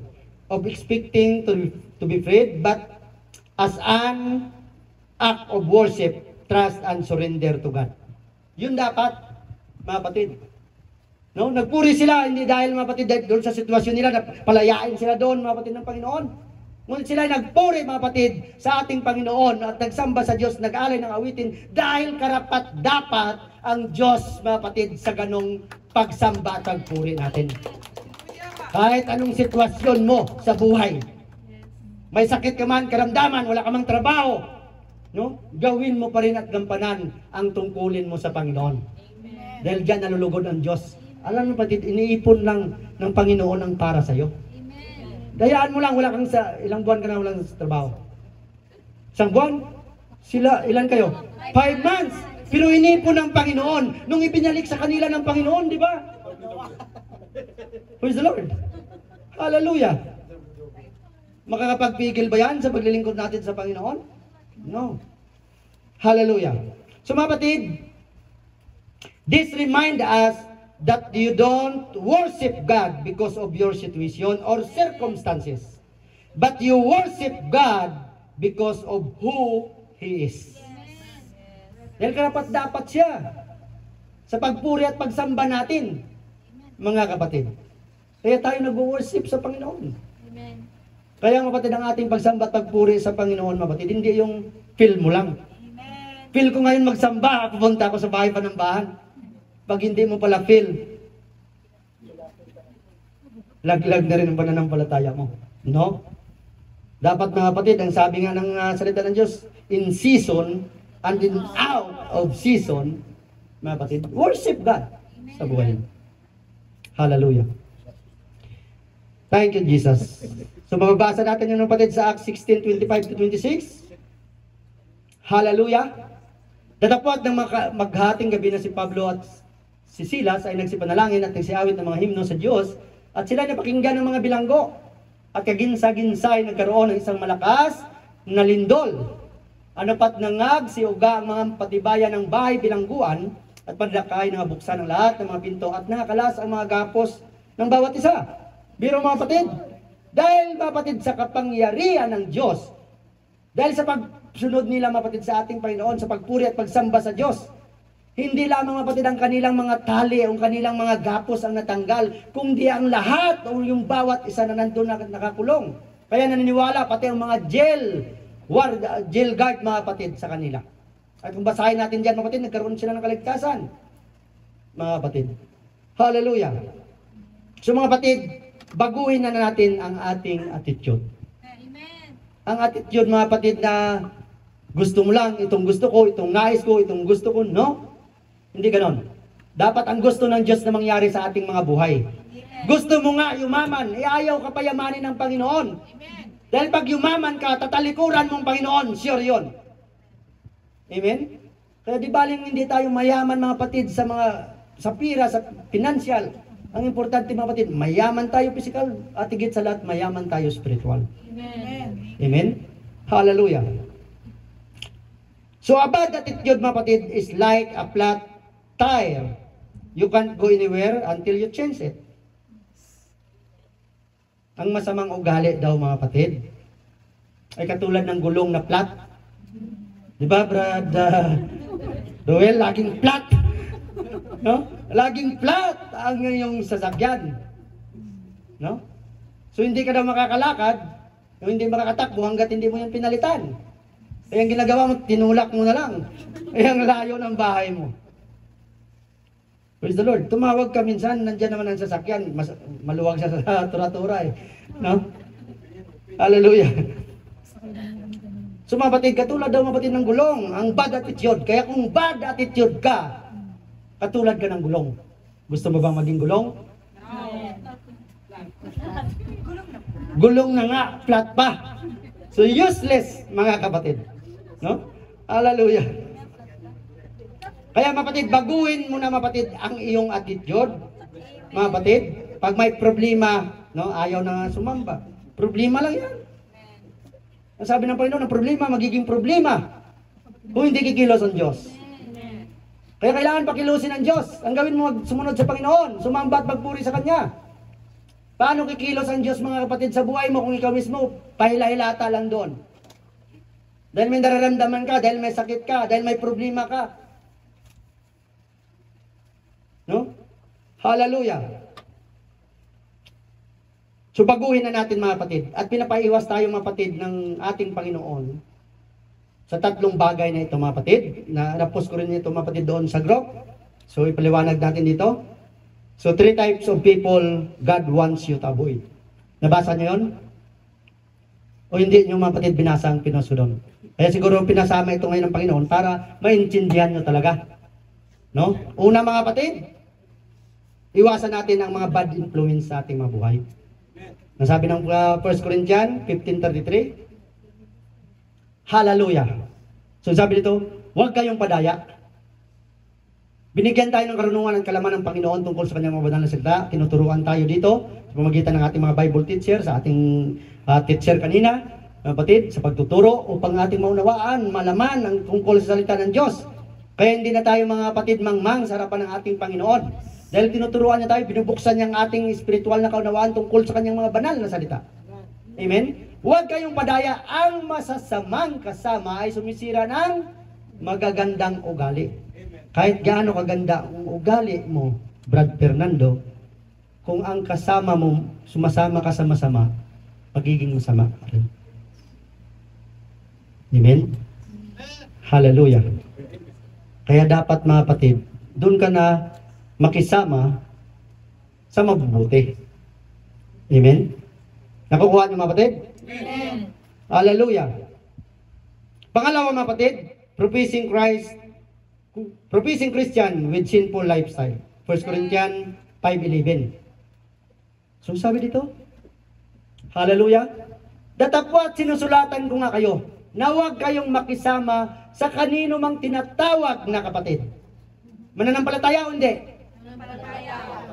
of expecting to be freed, but as an act of worship, trust, and surrender to God. Yun dapat, mga kapatid. No? Nagpuri sila, hindi dahil mga kapatid, doon sa sitwasyon nila, palayain sila doon, mga kapatid ng Panginoon. Ngunit sila nagpuri, mga kapatid, sa ating Panginoon at nagsamba sa Diyos, nag-alay ng awitin, dahil karapat dapat ang Diyos, mga kapatid, sa ganong pagsamba at pagpuri natin. Kahit anong sitwasyon mo sa buhay, may sakit ka man, karamdaman, wala ka mang trabaho, no? Gawin mo pa rin at gampanan ang tungkulin mo sa Panginoon. Amen. Dahil diyan nalulugod ang Diyos. Alam mo kapatid, iniipon lang ng Panginoon ang para sa'yo. Amen. Dayaan mo lang, wala kang ilang buwan ka na walang trabaho. Isang buwan? Sila, ilan kayo? 5 months! Pero inipon ng Panginoon nung ipinalik sa kanila ng Panginoon, di ba? Praise the Lord. Hallelujah. Makakapagpigil ba yan sa paglilingkod natin sa Panginoon? No. Hallelujah. So mga kapatid, this remind us that you don't worship God because of your situation or circumstances, but you worship God because of who He is. Dahil karapat dapat siya sa pagpuri at pagsamba natin, mga kapatid. Kaya tayo nag-worship sa Panginoon. Amen. Kaya mga kapatid, ang ating pagsamba at pagpuri sa Panginoon, mga kapatid, hindi yung feel mo lang. Amen. Feel ko ngayon magsamba, pupunta ako sa bahay panambahan. Pag hindi mo pala feel, laglag na rin ang pananampalataya mo. No? Dapat mga kapatid, ang sabi nga ng salita ng Diyos, in season and in out of season, mga kapatid, worship God sa buhay mo. Hallelujah. Thank you, Jesus. So, mababasa natin yung kapatid sa Acts 16:25-26. Hallelujah. Datapot ng maghating gabi na si Pablo at si Silas ay nagsipanalangin at nagsiawit ng mga himno sa Diyos at sila napakinggan ng mga bilanggo at kaginsa-ginsay nagkaroon ng isang malakas na lindol. Ano pat nangag si uga ang mga patibayan ng bahay bilangguan at padlakay na buksan ang lahat ng mga pinto at nakakalas ang mga gapos ng bawat isa. Biro mga kapatid, dahil mga kapatid sa kapangyarihan ng Diyos, dahil sa pagsunod nila mga kapatid sa ating Panginoon, sa pagpuri at pagsamba sa Diyos, hindi lamang mga kapatid ang kanilang mga tali, ang kanilang mga gapos ang natanggal, kundi ang lahat o yung bawat isa na nandun na nakakulong. Kaya naniniwala pati ang mga jail guard mga kapatid sa kanila. At kung basahin natin dyan, mga kapatid, nagkaroon sila ng kaligtasan. Mga kapatid. Hallelujah. So mga kapatid, baguhin na natin ang ating attitude. Amen. Ang attitude, mga kapatid, na gusto mo lang, itong gusto ko, itong nais ko, itong gusto ko, no? Hindi ganon. Dapat ang gusto ng Diyos na mangyari sa ating mga buhay. Gusto mo nga yumaman, ayaw ka payamanin ng Panginoon. Amen. Dahil pag yumaman ka, tatalikuran mong Panginoon, sure yun. Amen? Kaya di baling hindi tayo mayaman mga kapatid sa pira, sa financial. Ang importante mga kapatid, mayaman tayo physical at higit sa lahat, mayaman tayo spiritual. Amen. Amen? Hallelujah. So a bad attitude mga kapatid is like a flat tire. You can't go anywhere until you change it. Ang masamang ugali daw mga kapatid ay katulad ng gulong na flat. Di ba, Brad? Roel, laging flat. No? Laging flat ang iyong sasakyan. No? So hindi ka daw makakalakad, o hindi makakatakbo hanggat hindi mo yan pinalitan. Kaya ang ginagawa mo, tinulak mo na lang. Kaya ang layo ng bahay mo. Praise the Lord. Tumawag ka minsan, nandiyan naman ang sasakyan. Maluwag siya sa tura-tura eh. No? Hallelujah. So mapatid, katulad daw mapatid ng gulong, ang bad attitude. Kaya kung bad attitude ka, katulad ka ng gulong. Gusto mo bang maging gulong? Gulong na nga, flat pa. So useless, mga kapatid. No? Hallelujah. Kaya mapatid, baguhin mo na mapatid ang iyong attitude. Mga kapatid, pag may problema, no, ayaw na sumamba. Problema lang yan. Ang sabi ng Panginoon, ang problema, magiging problema kung hindi kikilos ang Diyos. Kaya kailangan pakilusin ang Diyos. Ang gawin mo, sumunod sa Panginoon, sumamba at magpuri sa Kanya. Paano kikilos ang Diyos, mga kapatid, sa buhay mo kung ikaw mismo, pahila-hilata lang doon? Dahil may nararamdaman ka, dahil may sakit ka, dahil may problema ka. No? Hallelujah. So baguhin na natin, mga kapatid. At pinapaiwas tayo, mga kapatid, ng ating Panginoon sa tatlong bagay na ito, mga kapatid. Na-post ko rin ito, mga kapatid, doon sa group. So ipaliwanag natin dito. So 3 types of people God wants you to avoid. Nabasa niyo yun? O hindi niyo, mga kapatid, binasa ang pinuso doon? Kaya siguro pinasama ito ngayon ng Panginoon para maintindihan niyo talaga. No? Una, mga kapatid, iwasan natin ang mga bad influence sa ating mga buhay. Nasabi ng 1 Corinthians 15:33, hallelujah. So sabi dito, huwag kayong padaya. Binigyan tayo ng karunungan at kalaman ng Panginoon tungkol sa kanyang mga banal na salita. Tinuturuan tayo dito sa pamamagitan ng ating mga Bible teacher, sa ating teacher kanina, kapatid, sa pagtuturo upang ating maunawaan, malaman ang tungkol sa salita ng Diyos. Kaya hindi na tayo, mga kapatid, mangmang sa harapan ng ating Panginoon. Dahil tinuturuan niya tayo, binubuksan niya ang ating spiritual na kaunawaan tungkol sa kanyang mga banal na salita. Amen? Huwag kayong padaya. Ang masasamang kasama ay sumisira ng magagandang ugali. Kahit gaano kaganda ang ugali mo, Brad Fernando, kung ang kasama mo, sumasama ka sa masama, magiging masama. Amen? Hallelujah. Kaya dapat, mga kapatid, doon ka na makisama sa mabubuti. Amen? Nakukuha niyo, mga kapatid? Amen. Hallelujah. Pangalawa, mga kapatid, professing Christian with sinful lifestyle. 1 Corinthians 5:11. So sabi dito, hallelujah, datapwat sinusulatan ko nga kayo, na huwag kayong makisama sa kanino mang tinatawag na kapatid. Mananampalataya o hindi?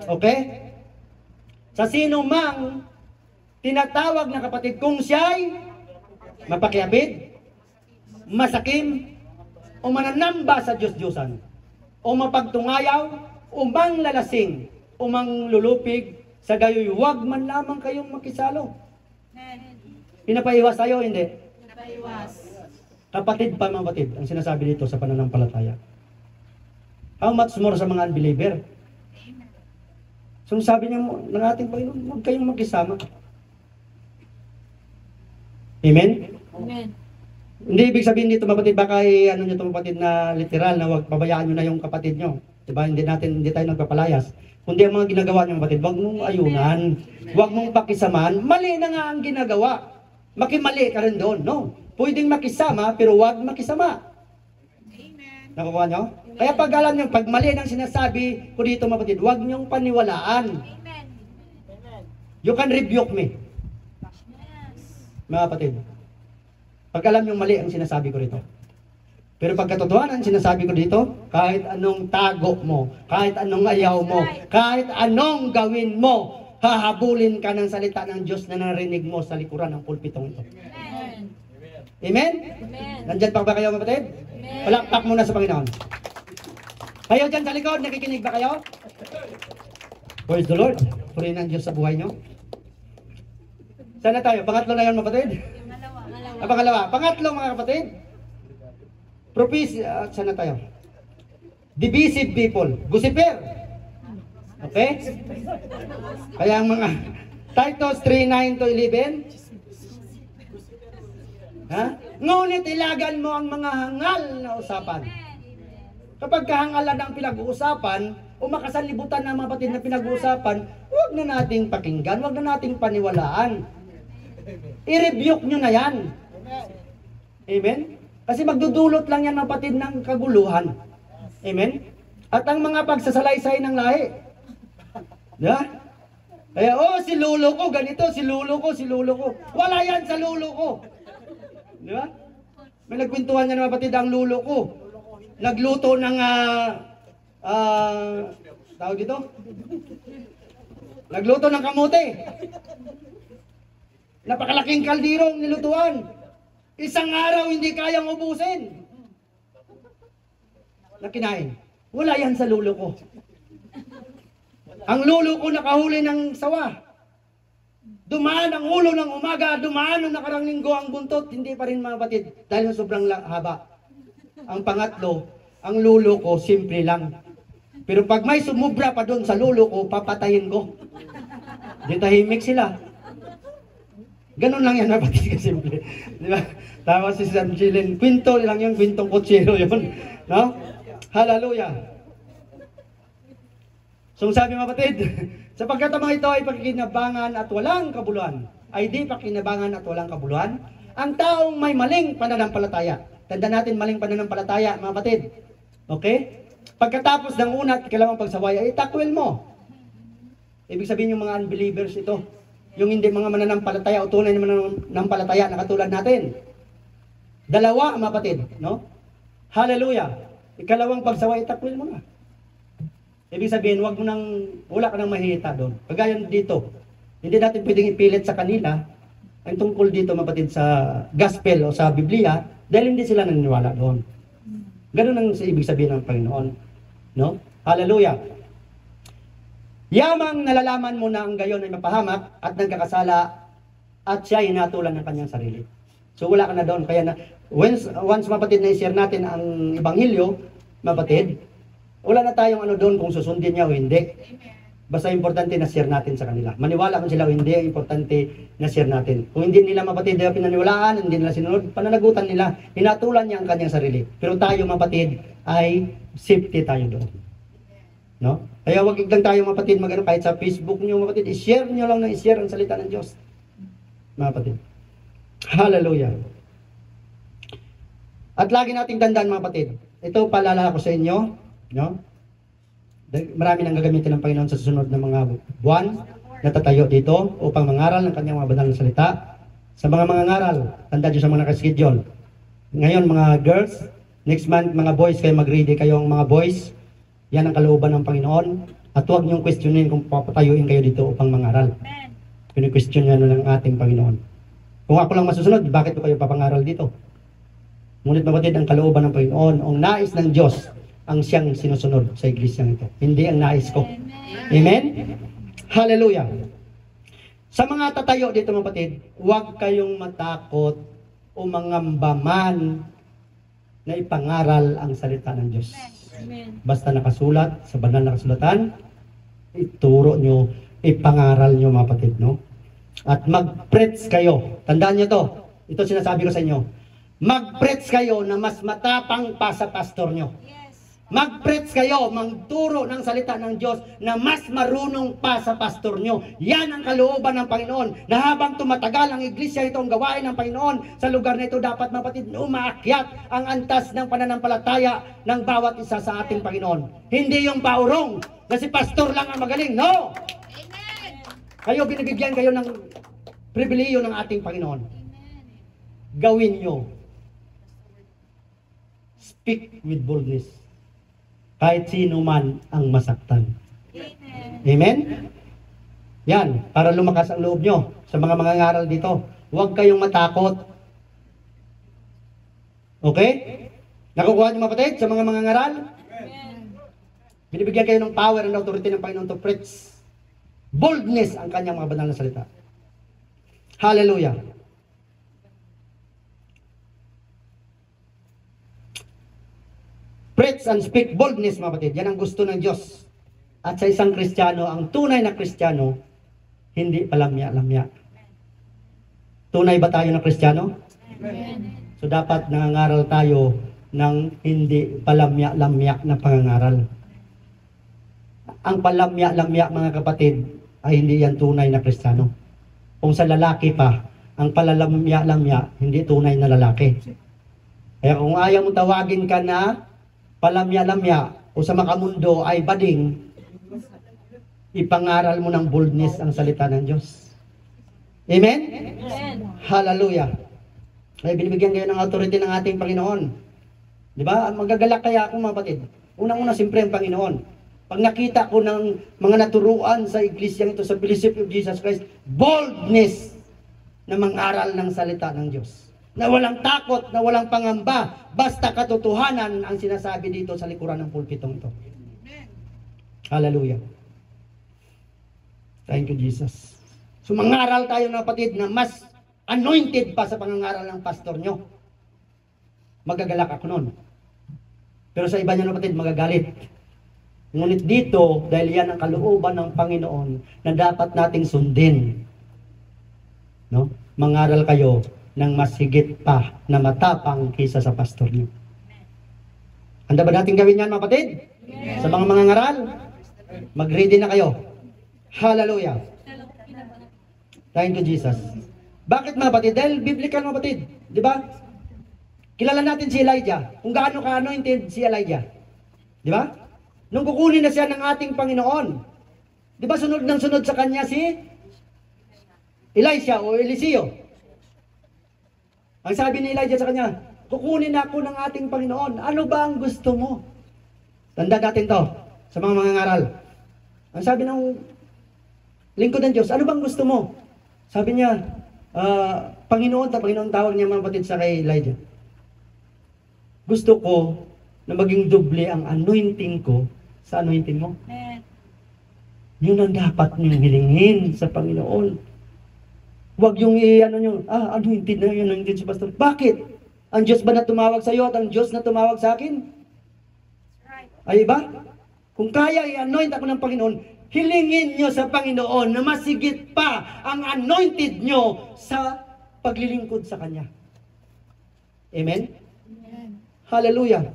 Okay? Sa sino mang tinatawag na kapatid, kung siya'y mapakiapid, masakim, o mananamba sa Diyos-Diyosan, o mapagtungayaw, o manglalasing, o manglulupig, sa gayoy huwag man lamang kayong makisalo. Pinapaiwas tayo, hindi? Kapatid pa, mga kapatid, ang sinasabi dito sa pananampalataya. How much more sa mga unbeliever? So sabi niya ng ating Panginoon, huwag kayong magkisama. Amen? Amen. Hindi ibig sabihin dito, kapatid, baka ano nyo ito, kapatid, na literal na huwag pabayaan nyo na yung kapatid nyo. Diba? Hindi tayo nagpapalayas. Kundi ang mga ginagawa nyo, kapatid, huwag mong ayunan, huwag mong pakisamaan. Mali na nga ang ginagawa. Makimali ka rin doon, no? Pwedeng makisama, pero huwag makisama. Nakukuha nyo? Kaya pag alam nyo, pag mali ng sinasabi ko dito, mga kapatid, huwag nyong paniwalaan. Amen. You can rebuke me, mga kapatid. Pag alam nyong mali ang sinasabi ko dito. Pero pag katotohanan sinasabi ko dito, kahit anong tago mo, kahit anong ayaw mo, kahit anong gawin mo, hahabulin ka ng salita ng Diyos na narinig mo sa likuran ng pulpitong ito. Amen. Amen? Amen. Nandyan pa ba kayo, mga kapatid? Amen. Palakpak muna sa Panginoon. Kayo dyan sa likod, nakikinig ba kayo? Praise the Lord. Purihin ang Diyos sa buhay nyo. Sana tayo? Pangatlo na yun, mga kapatid? Pangalawa. Pangatlo, mga kapatid. Sana tayo? Divisive people. Gusiper. Okay? Kaya ang mga Titus 3:9 to 11. Ha? Ngunit ilagan mo ang mga hangal na usapan. Kapag kahangalan ang pinag-uusapan, o makasalibutan ng mga batid na pinag-uusapan, huwag na nating pakinggan, huwag na nating paniwalaan. I-rebuke nyo na yan. Amen? Kasi magdudulot lang yan mga batid ng kaguluhan. Amen? At ang mga pagsasalaysay ng lahi. Yeah? Kaya, si lolo ko, ganito, si lolo ko, si lolo ko. Wala yan sa lolo ko. Di ba? May nagkwentuhan niya ng mga batid ang lolo ko. Nagluto ng, tawag dito? Nagluto ng kamote. Napakalaking kaldirong nilutuan. Isang araw hindi kayang ubusin. Na kinain. Wala yan sa lulo ko. Ang lulo ko nakahuli ng sawa. Dumaan ang ulo ng umaga, dumaan ng nakarang linggo ang buntot, hindi pa rin mga batid dahil sa sobrang haba. Ang pangatlo, ang lulo ko simple lang. Pero pag may sumubra pa doon sa lulo ko, papatayin ko. Di tahimik sila. Ganun lang yan, napatid ka simple. Di ba? Tama si San Jilin. Kwento lang yun, kwentong kutsero yun. No? Hallelujah. So sabi mga kapatid, sapagkat ang mga ito ay pakikinabangan at walang kabuluhan, ay di pakinabangan at walang kabuluhan, ang taong may maling pananampalataya. Tanda natin maling pananampalataya, mga kapatid. Okay? Pagkatapos ng una at ikalawang pagsaway, ay takwil mo. Ibig sabihin yung mga unbelievers ito. Yung hindi mga mananampalataya o tunay na mananampalataya na katulad natin. Dalawa, mga kapatid. No? Hallelujah. Ikalawang pagsaway, takwil mo na. Ibig sabihin, wala ka nang mahihita doon. Kagaya dito, hindi natin pwedeng ipilit sa kanila ang tungkol dito, mapatid, sa gospel o sa Biblia, dahil hindi sila naniniwala doon. Ganun ang ibig sabihin ng Panginoon. No? Hallelujah. Yamang nalalaman mo na ang gayon ay mapahamak at nagkakasala at siya hinatulan ng kanyang sarili. So wala ka na doon. Kaya na, once mapatid na i-share natin ang Ebanghelyo, mapatid, wala na tayong doon kung susundin niya o hindi. Basta importante na share natin sa kanila. Maniwala kung sila o hindi, importante na share natin. Kung hindi nila mapatid na pinaniwalaan, hindi nila sinunod, pananagutan nila, hinatulan niya ang kanyang sarili. Pero tayo mapatid ay safety tayo doon. No? Kaya wag lang tayo mapatid kahit sa Facebook niyo mapatid, i-share niyo lang na i-share ang salita ng Diyos. Mapatid. Hallelujah. At lagi nating tandaan mga kapatid, ito paalala ko sa inyo, no? Marami nang gagamitin ng Panginoon sa susunod na mga buwan na tatayo dito upang mangaral ng kanyang mga banal na salita. Sa mga mangangaral, tanda nyo sa mga nakaschedule. Ngayon mga girls, next month mga boys, kayo mag-ready kayong mga boys. Yan ang kalooban ng Panginoon. At huwag niyong questionin kung papatayuin kayo dito upang mangaral. Pini-question yan ng ating Panginoon. Kung ako lang masusunod, bakit ko kayo papangaral dito? Ngunit mapatid ang kalooban ng Panginoon, ang nais ng Diyos, ang siyang sinusunod sa iglesyang ito. Hindi ang nais ko. Amen? Hallelujah. Sa mga tatayo dito mga kapatid, huwag kayong matakot o mangamba man na ipangaral ang salita ng Diyos. Basta nakasulat sa banal na kasulatan, ituro nyo, ipangaral nyo mga kapatid, no? At mag-preach kayo. Tandaan nyo to. Ito sinasabi ko sa inyo. Mag-preach kayo na mas matapang pa sa pastor nyo. Mag-preach kayo, magturo ng salita ng Diyos na mas marunong pa sa pastor nyo. Yan ang kalooban ng Panginoon. Na habang tumatagal ang iglesia ito, ang gawain ng Panginoon sa lugar na ito, dapat mapatid umaakyat ang antas ng pananampalataya ng bawat isa sa ating Panginoon. Hindi yung paurong na si pastor lang ang magaling. No! Amen. Kayo, binibigyan kayo ng pribileyo ng ating Panginoon. Gawin nyo. Speak with boldness. Kahit sino man ang masaktan. Amen? Yan, para lumakas ang loob nyo sa mga mangangaral dito. Huwag kayong matakot. Okay? Nakukuha nyo mga kapatid sa mga mangangaral? Binibigyan kayo ng power and authority ng Panginoon to preach. Boldness ang kanyang mga banal na salita. Hallelujah. Preach and speak boldness, mga kapatid. Yan ang gusto ng Diyos. At sa isang Kristiyano, ang tunay na Kristiyano, hindi palamya-lamya. Tunay ba tayo na Kristiyano? Amen. So dapat nangangaral tayo ng hindi palamya-lamya na pangangaral. Ang palamya-lamya, mga kapatid, ay hindi yan tunay na Kristiyano. Kung sa lalaki pa, ang palalamya-lamya, hindi tunay na lalaki. Kaya kung ayaw mo tawagin ka na palamya-lamya o sa makamundo ay bading, ipangaral mo ng boldness ang salita ng Diyos. Amen? Amen. Hallelujah. Ay binibigyan kayo ng authority ng ating Panginoon. Di ba? Magagalak kaya ako, mga kapatid. Unang-una, siyempre ang Panginoon. Pag nakita ko ng mga naturuan sa iglesia ito, sa Fellowship of Jesus Christ, boldness na mangaral ng salita ng Diyos. Na walang takot, na walang pangamba, basta katotohanan ang sinasabi dito sa likuran ng pulpitong ito. Hallelujah. Thank you, Jesus. So mangaral tayo, na kapatid, na mas anointed pa sa pangangaral ng pastor nyo. Magagalak ako nun. Pero sa iba nyo, na kapatid, magagalit. Ngunit dito, dahil yan ang kalooban ng Panginoon na dapat nating sundin. No? Mangaral kayo ng mas higit pa na matapang kaysa sa pastor nyo. Handa ba natin gawin yan, mga kapatid? Yes. Sa mga mangangaral? Mag-ready na kayo. Hallelujah. Thank you, Jesus. Bakit, mga kapatid? Dahil biblical, mga kapatid. Di ba? Kilala natin si Elijah. Kung gaano ka-anointed si Elijah. Di ba? Nung kukunin na siya ng ating Panginoon. Di ba sunod ng sunod sa kanya si Elisha o Eliseo? Ang sabi ni Elijah sa kanya, kukunin ako ng ating Panginoon. Ano ba ang gusto mo? Tanda natin to sa mga mangangaral. Ang sabi ng lingkod ng Diyos, ano bang gusto mo? Sabi niya, Panginoon tawag niya, mga kapatid, sa kay Elijah. Gusto ko na maging doble ang anointing ko sa anointing mo. Amen. Yun ang dapat niyong hilingin sa Panginoon. Huwag yung anointed na yun, anointed si pastor. Bakit? Ang Diyos ba na tumawag sa iyo at ang Diyos na tumawag sa akin? Right. Ay ba? Kung kaya i-anoint ako ng Panginoon, hilingin nyo sa Panginoon na masigit pa ang anointed nyo sa paglilingkod sa Kanya. Amen? Amen. Hallelujah.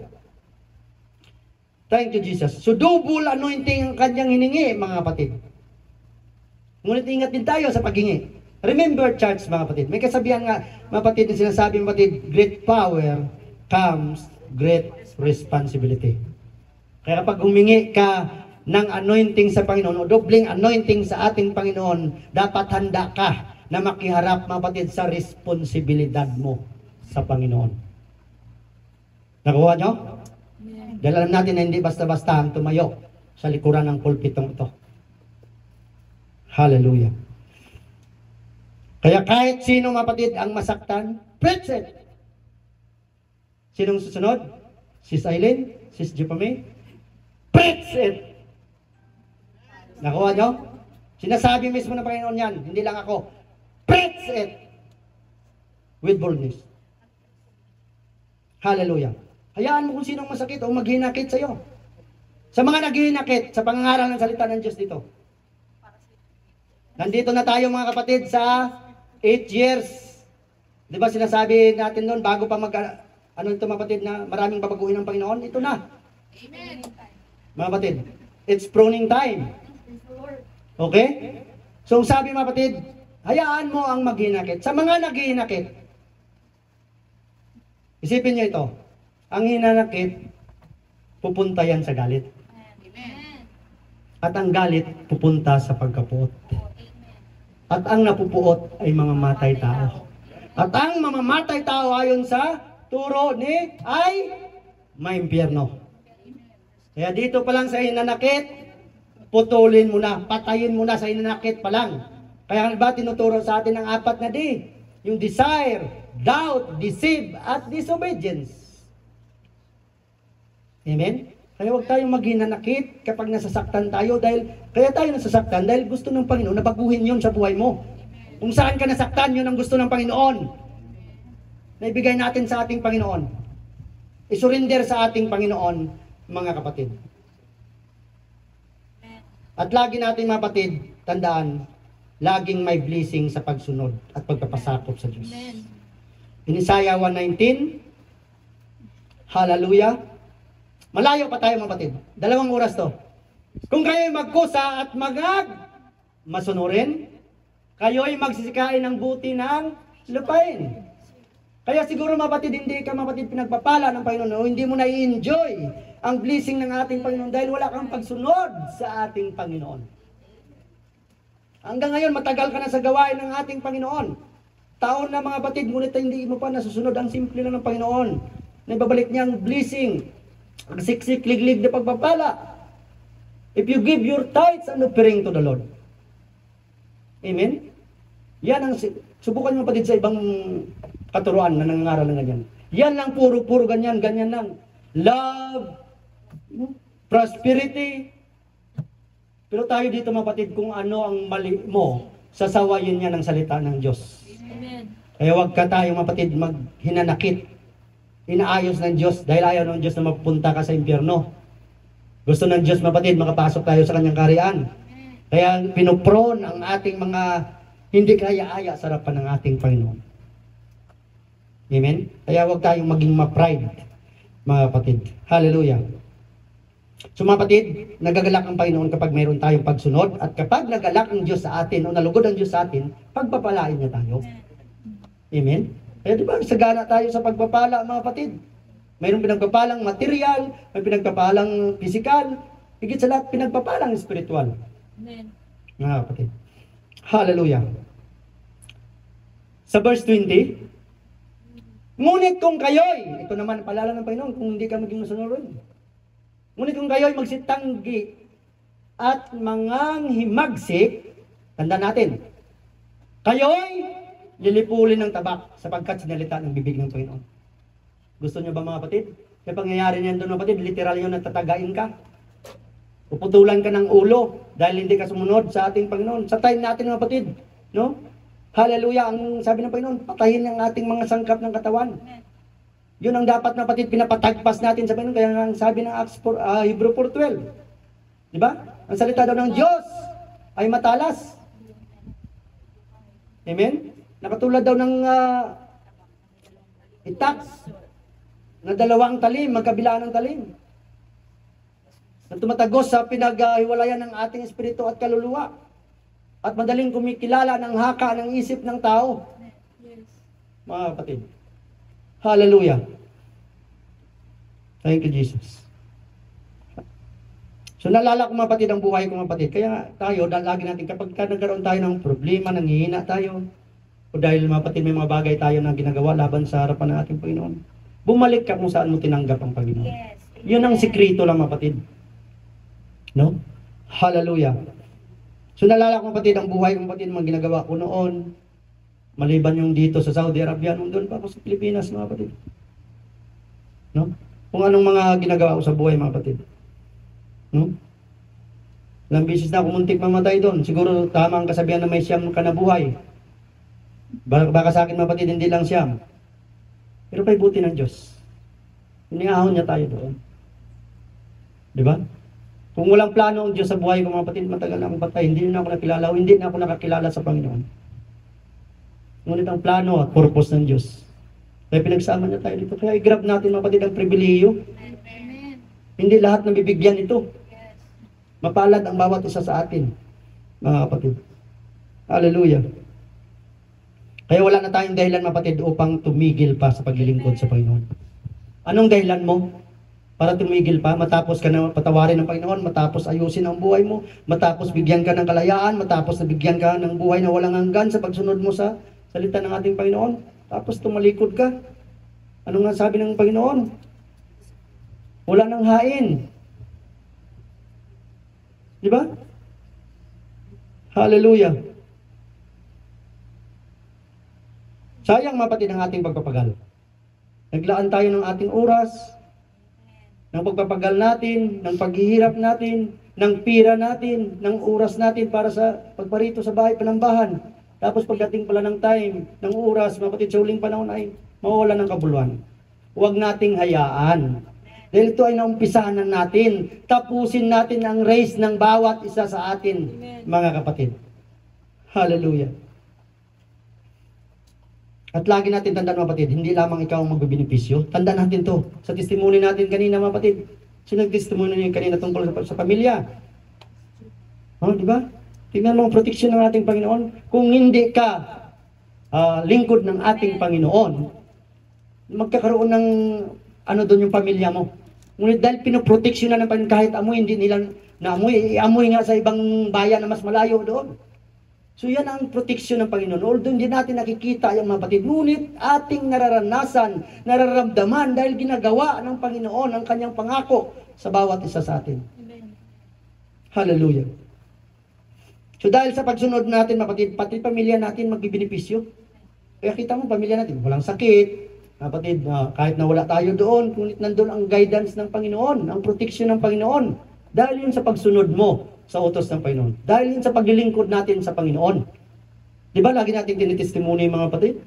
Thank you, Jesus. So, double anointing ang Kanyang hiningi, mga kapatid. Ngunit ingat din tayo sa paghingi. Remember, church, mga kapatid. May kasabihan nga, mga kapatid, na sinasabi, mga kapatid, great power comes great responsibility. Kaya kapag humingi ka ng anointing sa Panginoon, o dobling anointing sa ating Panginoon, dapat handa ka na makiharap, mga kapatid, sa responsibilidad mo sa Panginoon. Nakuha nyo? Amen. Dahil alam natin na hindi basta-basta ang tumayo sa likuran ng pulpitong ito. Hallelujah. Kaya kahit sino, mga kapatid, ang masaktan, preach it. Sinong susunod? Sis Aileen? Sis Jupame? Preach it! Nakuha nyo? Sinasabi mismo ng Panginoon yan, hindi lang ako. Preach it! With boldness. Hallelujah. Hayaan mo kung sinong masakit o maghinakit sa iyo. Sa mga naghinakit, sa pangangaral ng salita ng Diyos dito. Nandito na tayo, mga kapatid, sa 8 years. Di ba sinasabi natin noon, bago pa ito, mga kapatid, na maraming babaguhin ng Panginoon? Ito na. Amen. Mga kapatid, it's pruning time. Okay? So sabi, mga kapatid, hayaan mo ang maghinakit. Sa mga naghinakit, isipin nyo ito, ang hinanakit, pupunta yan sa galit. Amen. At ang galit, pupunta sa pagkapuot. At ang napupuot ay mamamatay tao. At ang mamamatay tao ayon sa turo ni ay may impyerno. Kaya dito pa lang sa hinanakit, putulin mo na, patayin mo na sa hinanakit pa lang. Kaya ba tinuturo sa atin ang 4 na D? Yung desire, doubt, deceive, at disobedience. Amen? Kaya huwag tayong maghinanakit kapag nasasaktan tayo kaya tayo nasasaktan dahil gusto ng Panginoon na baguhin yun sa buhay mo. Kung saan ka nasaktan, yun ang gusto ng Panginoon. Na ibigay natin sa ating Panginoon. isurrender sa ating Panginoon, mga kapatid. At lagi natin mga kapatid, tandaan, laging may blessing sa pagsunod at pagpapasakop sa Diyos. Amen. In Isaiah 1:19, hallelujah. Malayo pa tayo mga kapatid. 2 oras to. Kung kayo'y magkusa at masunurin, kayo'y magsisikain ng buti ng lupain. Kaya siguro mga kapatid, hindi ka mga kapatid pinagpapala ng Panginoon o hindi mo na-enjoy ang blessing ng ating Panginoon dahil wala kang pagsunod sa ating Panginoon. Hanggang ngayon, matagal ka na sa gawain ng ating Panginoon. Taon na mga kapatid, ngunit hindi mo pa nasusunod ang simple lang ng Panginoon. Na ibabalik niya ang blessing, ang siksik, liglig na pagpapala. If you give your tithes and offering to the Lord. Amen? Yan ang, subukan mo kapatid sa ibang katuruan na nangangaral ng ganyan. Yan lang, puro ganyan lang. Love, prosperity. Pero tayo dito mga kapatid, kung ano ang mali mo, sasawayin niya ng salita ng Diyos. Amen. Kaya huwag ka tayo mga kapatid maghinanakit. Inaayos ng Diyos dahil ayaw ng Diyos na mapunta ka sa impyerno. Gusto ng Diyos mga kapatid, makapasok tayo sa kanyang kaharian. Kaya pinupron ang ating mga hindi kaya-aya sa harapan ng ating Panginoon. Amen? Kaya huwag tayong maging ma-pride, mga kapatid. Hallelujah. So mga kapatid, nagagalak ang Panginoon kapag mayroon tayong pagsunod at kapag nagalak ang Diyos sa atin o nalugod ang Diyos sa atin, pagpapalain niya tayo. Amen? Kaya di ba, sagana tayo sa pagpapala mga kapatid. Mayroong pinagpapalang material, may pinagpapalang physical, higit sa lahat pinagpapalang spiritual. Amen. Mga kapatid. Hallelujah. Sa verse 20, ngunit kung kayo'y, ito naman palala ng Panginoon, kung hindi ka maging masunod, ngunit kung kayo'y magsitanggi at manganghimagsik, tanda natin, kayo'y lilipulin ng tabak sapagkat sinalita ng bibig ng Panginoon. Gusto niyo ba mga kapatid? Kaya pangyayari niyan doon mga kapatid, literal yun na tatagain ka. Puputulan ka ng ulo dahil hindi ka sumunod sa ating Panginoon. Sa time natin mga kapatid, no? Hallelujah, ang sabi ng Panginoon, patayin ang ating mga sangkap ng katawan. Yun ang dapat na kapatid, pinapatagpas natin sa Panginoon. Kaya ang sabi ng Hebrew 4:12. Di ba? Ang salita daw ng Diyos ay matalas. Amen? Nakatulad daw ng itak na dalawang talim, magkabilaan ng talim. Na tumatagos sa pinaghiwalayan ng ating espiritu at kaluluwa. At madaling kumikilala ng haka ng isip ng tao. Yes. Mga kapatid. Hallelujah. Thank you, Jesus. So nalala ko mga kapatid ang buhay ko mga kapatid. Kaya tayo, lagi natin kapag nagkaroon tayo ng problema, nanghihina tayo, o dahil mga kapatid may mga bagay tayo na ginagawa laban sa harapan ng ating Panginoon, bumalik ka kung saan mo tinanggap ang Panginoon. Yes. Yun ang sikreto lang mga kapatid. No? Hallelujah. So nalala ko kapatid ang buhay ko kapatid, mga ginagawa ko noon, maliban yung dito sa Saudi Arabia, nung doon pa ako sa Pilipinas mga kapatid. No? Kung anong mga ginagawa ko sa buhay mga kapatid. No? Ilang beses na ako muntik mamatay doon. Siguro tama ang kasabihan na may siyam ka na buhay. Baka sa akin mga kapatid, hindi lang siyam. Pero pa'y buti ng Diyos. Iniahon niya tayo doon. Di ba? Kung walang plano ang Diyos sa buhay ko mga kapatid, matagal na akong patay. Hindi na ako nakilala o hindi na ako nakakilala sa Panginoon. Ngunit ang plano at purpose ng Diyos. Kaya pinagsama niya tayo dito. Kaya i-grab natin mga kapatid ang pribileyo. Amen. Hindi lahat ng bibigyan ito. Yes. Mapalad ang bawat isa sa atin, mga kapatid. Hallelujah. Kaya wala na tayong dahilan, mga kapatid, upang tumigil pa sa paglilingkod sa Panginoon. Anong dahilan mo para tumigil pa? Matapos ka na patawarin ng Panginoon, matapos ayusin ang buhay mo, matapos bigyan ka ng kalayaan, matapos nabigyan ka ng buhay na walang hanggan sa pagsunod mo sa salita ng ating Panginoon, tapos tumalikod ka. Ano nga sabi ng Panginoon? Wala nang hain. Di ba? Hallelujah. Sayang mapatid ang ating pagpapagal. Naglaan tayo ng ating oras, ng pagpapagal natin, ng paghihirap natin, ng pira natin, ng oras natin para sa pagparito sa bahay panambahan. Tapos pagdating pala ng time, ng oras, mapatid sa huling panahon ay mawawala ng kabuluhan. huwag nating hayaan. Dahil ito ay naumpisahan na natin. Tapusin natin ang race ng bawat isa sa atin, mga kapatid. Hallelujah. At lagi natin tandaan, mga kapatid, hindi lamang ikaw ang magbebenepisyo. Tandaan natin to. Sa testimony natin kanina, mga kapatid. Sino nag-testimony niyo kanina tungkol sa pamilya? Oh, di ba? Tingnan mo ang protection ng ating Panginoon. Kung hindi ka lingkod ng ating Panginoon, magkakaroon ng ano doon yung pamilya mo. Ngunit dahil pinoproteksyon na ng Panginoon, kahit amoy, hindi nila naamoy, iamoy nga sa ibang bayan na mas malayo doon. So yan ang proteksyon ng Panginoon. Although hindi natin nakikita yung mga batid, ngunit ating nararanasan, nararamdaman dahil ginagawa ng Panginoon ang kanyang pangako sa bawat isa sa atin. Amen. Hallelujah. So dahil sa pagsunod natin, mga batid, pati pamilya natin magbibenepisyo. Kaya kita mo, pamilya natin, walang sakit. Kapatid, kahit na wala tayo doon, ngunit nandun ang guidance ng Panginoon, ang protection ng Panginoon. Dahil yun sa pagsunod mo sa utos ng Panginoon. Dahil yun sa paglilingkod natin sa Panginoon. Di ba, lagi natin tinitestimony mga kapatid?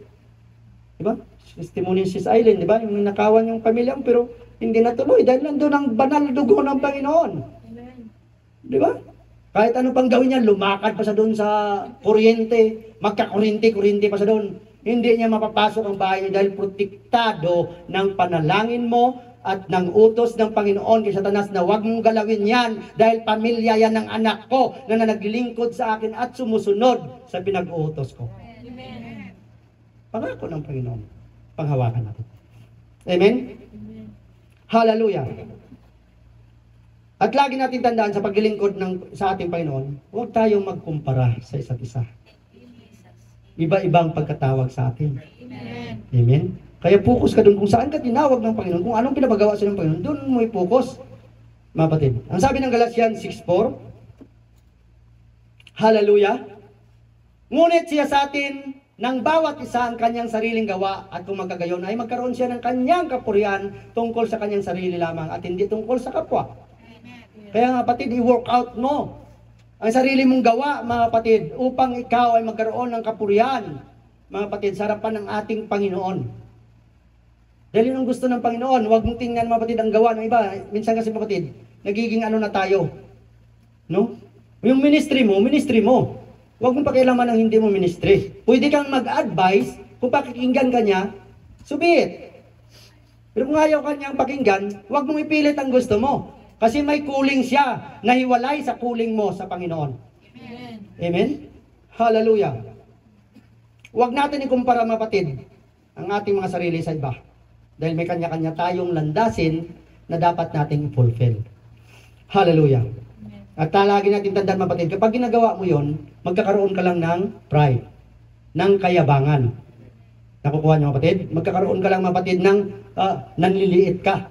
Di ba? Testimony Sis Island, di ba? Yung nakawan yung pamilya mo, pero hindi natuloy. Dahil nandun ang banal dugo ng Panginoon. Amen. Di ba? Kahit ano pang gawin niya, lumakad pa sa doon sa kuryente, magkakuryente pa sa doon. Hindi niya mapapasok ang bahay niya dahil protektado ng panalangin mo at ng utos ng Panginoon kay Satanas na huwag mong galawin yan dahil pamilya yan ng anak ko na naglilingkod sa akin at sumusunod sa pinag-uutos ko. Amen. Pangako ng Panginoon. Panghawakan natin. Amen? Amen. Hallelujah. At lagi natin tandaan sa paglilingkod sa ating Panginoon, huwag tayong magkumpara sa isa't isa. Iba-ibang pagkatawag sa atin. Amen. Amen? Kaya focus ka doon kung saan ka tinawag ng Panginoon, kung anong pinapagawa sa ng Panginoon, doon mo i-focus, mga kapatid. Ang sabi ng Galatians 6:4, Hallelujah! Ngunit siya sa atin, ng bawat isa ang kanyang sariling gawa, at kung magkagayon ay magkaroon siya ng kanyang kapurihan tungkol sa kanyang sarili lamang, at hindi tungkol sa kapwa. Kaya nga kapatid, i-work out mo ang sarili mong gawa, mga kapatid, upang ikaw ay magkaroon ng kapurihan, mga kapatid, sa harapan ng ating Panginoon. Dahil yun ang gusto ng Panginoon, huwag mong tingnan, mga kapatid, ang gawa ng iba. Minsan kasi, mga kapatid, nagiging ano na tayo. No? Yung ministry mo. Huwag mong pakialaman ng hindi mo ministry. Pwede kang mag-advise, kung pakikinggan ka niya, so be it. Pero kung ayaw ka niyang pakinggan, huwag mong ipilit ang gusto mo. Kasi may calling siya na hiwalay sa calling mo sa Panginoon. Amen. Amen? Hallelujah. Huwag natin ikumpara, mga kapatid, ang ating mga sarili sa iba. Dahil may kanya-kanya tayong landasin na dapat nating fulfill. Hallelujah. Amen. At lagi natin tandaan, mga kapatid, kapag ginagawa mo yon, magkakaroon ka lang ng pride, ng kayabangan. Nakukuha niyo, mga kapatid? Magkakaroon ka lang, mga kapatid, ng nanliliit ka.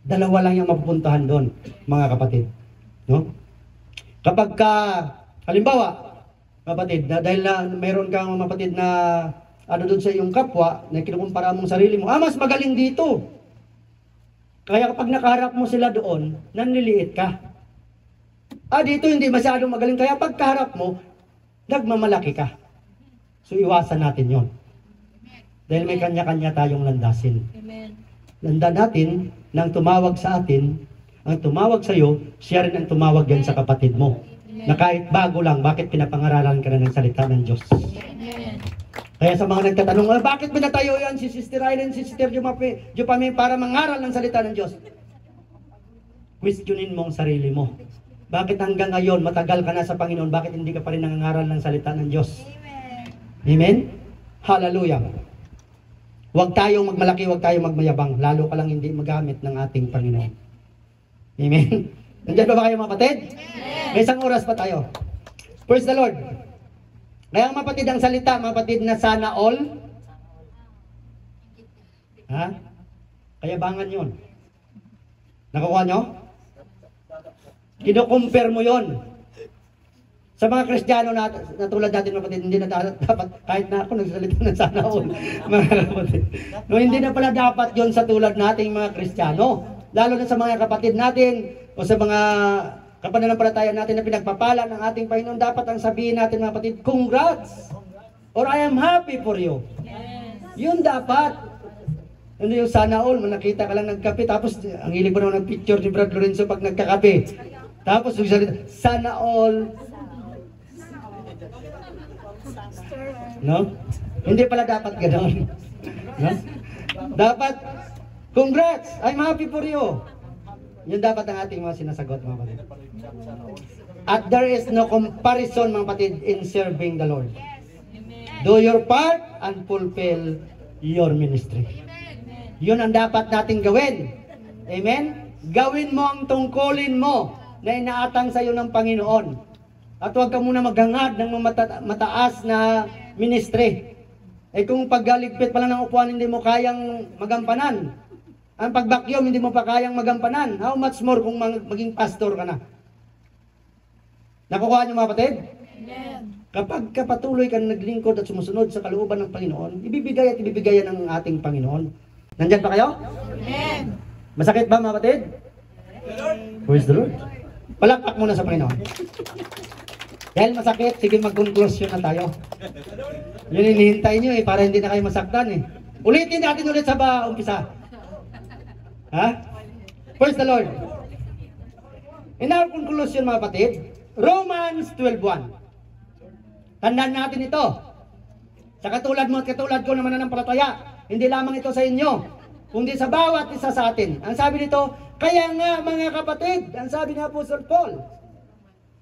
Dalawa lang yung mapupuntahan doon, mga kapatid. No? Kapag ka, halimbawa, kapatid, dahil na mayroon kang mga kapatid na ano doon sa iyong kapwa, na kinukumpara mong sarili mo, mas magaling dito. Kaya kapag nakaharap mo sila doon, nanliliit ka. Dito hindi masyadong magaling, kaya pagkaharap mo, nagmamalaki ka. So iwasan natin yon. Dahil may kanya-kanya tayong landasin. Amen. Landan natin nang tumawag sa atin, ang tumawag sa iyo, siya rin ang tumawag yan sa kapatid mo. Na kahit bago lang, bakit pinapangaralan ka na ng salita ng Diyos? Amen. Kaya sa mga nagtatanong, bakit pinatayo yan si Sister Aileen, si Sister Jupame para mangaral ng salita ng Diyos? Questionin mo ang sarili mo. Bakit hanggang ngayon, matagal ka na sa Panginoon, bakit hindi ka pa rin nangangaral ng salita ng Diyos? Amen? Hallelujah. Huwag tayong magmalaki, huwag tayong magmayabang, lalo ka lang hindi magamit ng ating Panginoon. Amen? Nandiyan ba kayo, mga kapatid? May isang oras pa tayo. Praise the Lord. Kaya mga kapatid, ang salita, mga kapatid, na sana all. Kayabangan yun. Nakuha nyo? Kino-compare mo yon. Sa mga Kristiyano na tulad natin, mga kapatid, hindi na dapat, kahit na ako nagsalita ng sana all, mga kapatid. No, hindi na pala dapat yon sa tulad nating mga Kristiyano. Lalo na sa mga kapatid natin, o sa mga kapananampalataya natin na pinagpapala ng ating Panginoon, dapat ang sabihin natin, mga kapatid, congrats! Or I am happy for you. Yes. Yun dapat. Ano yung sana all, nakita ka lang nagkape, tapos ang hilig mo naman ng picture ni Brad Lorenzo pag nagkakape. Tapos yung salita, sana all. No? Hindi pala dapat gano'n. No? Dapat, congrats! I'm happy for you. Yun dapat ang ating mga sinasagot, mga kapatid. At there is no comparison, mga kapatid, in serving the Lord. Do your part and fulfill your ministry. Yun ang dapat nating gawin. Amen? Gawin mo ang tungkulin mo na inaatang sa iyo ng Panginoon. At huwag ka muna maghangad ng mataas na ministry. Eh kung paggaligpit pala ng upuan hindi mo kayang magampanan, ang pagbakyom hindi mo pa kayang magampanan, how much more kung maging pastor ka na? Nakukuha niyo mga kapatid? Amen. Kapag kapatuloy ka naglingkod at sumusunod sa kalooban ng Panginoon, ibibigay at ibibigay yan ng ating Panginoon. Nandyan pa kayo? Amen. Masakit ba mga kapatid? Praise the Lord. Palakpak muna sa Panginoon. Dahil masakit, sige mag-conclusion na tayo. Yun hinihintay nyo para hindi na kayo masaktan Ulitin natin ulit sa umpisa. Ha? Praise the Lord. In our conclusion mga kapatid, Romans 12:1. Tandaan natin ito. Sa katulad mo at katulad ko na mananampalataya, hindi lamang ito sa inyo, kundi sa bawat isa sa atin. Ang sabi nito, kaya nga mga kapatid, ang sabi ni Apostle Paul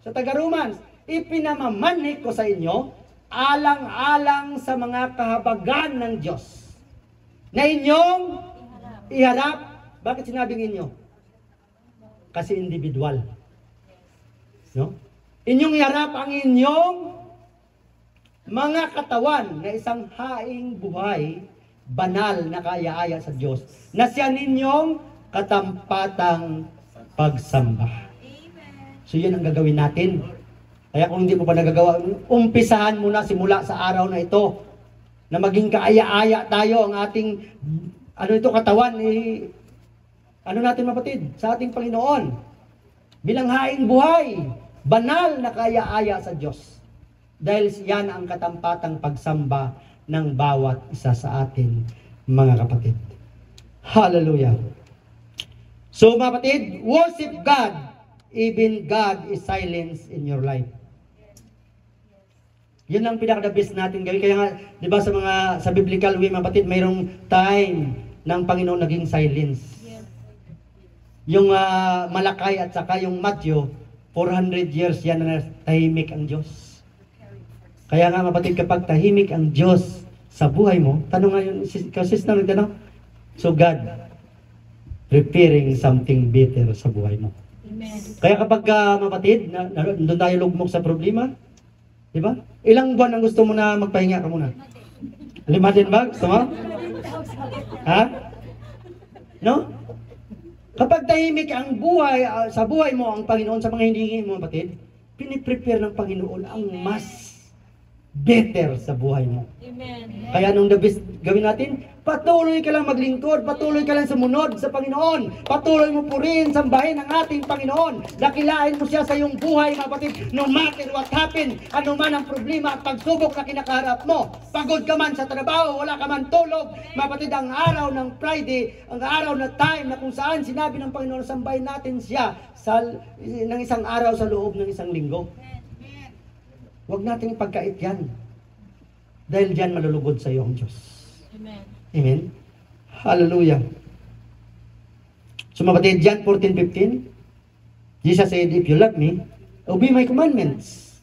sa taga-Romans, ipinamamanhik ko sa inyo, alang-alang sa mga kahabagan ng Diyos, na inyong iharap. Bakit sinabing inyo? Kasi individual. No? Inyong iharap ang inyong mga katawan na isang haing buhay, banal na kaaya-aya sa Diyos, na siya ninyong katampatang pagsamba. So yun ang gagawin natin. Kaya kung hindi mo pa nagagawa, umpisahan mo na simula sa araw na ito, na maging kaaya-aya tayo ang ating, katawan, ano natin mapatid? Sa ating Panginoon. Bilang haing buhay, banal na kaaya-aya sa Diyos. Dahil yan ang katampatang pagsamba ng bawat isa sa atin, mga kapatid. Hallelujah. So mga kapatid, worship God, even God is silence in your life. Yun ang pinaka-the best natin gawin. Kaya nga, di ba sa biblical way, mga kapatid, mayroong time ng Panginoon naging silence. Yung Malakay at saka yung Matthew, 400 years yan na tahimik ang Diyos. Kaya nga kapatid, kapag tahimik ang Diyos sa buhay mo, tanong nga yun, kasi na nagtanong, so God, preparing something better sa buhay mo. Amen. Kaya kapag kapatid, doon tayo lugmok sa problema, di ba? Ilang buwan ang gusto mo na magpahinga ka muna? 5 din ba? Gusto mo? Ha? No? Kapag tahimik ang buhay, sa buhay mo, ang Panginoon, sa mga hindi mo, kapatid, piniprepare ng Panginoon ang mas better sa buhay mo. Amen. Kaya nung the best gawin natin, patuloy ka lang maglingkod, patuloy ka lang sumunod sa Panginoon, patuloy mo purihin, sambahin ang ating Panginoon, dakilain mo siya sa iyong buhay, mga kapatid, no matter what happened, ano man ang problema at pagsubok na kinakaharap mo, pagod ka man sa trabaho, wala ka man tulog, mga kapatid, ang araw ng Friday, ang araw na time na kung saan sinabi ng Panginoon, sambahin natin siya ng isang araw sa loob ng isang linggo. Huwag nating ipagkait yan. Dahil diyan malulugod sa iyo ang Diyos. Amen. Amen? Hallelujah. So mga kapatid, John 14:15, Jesus said, if you love me, obey my commandments.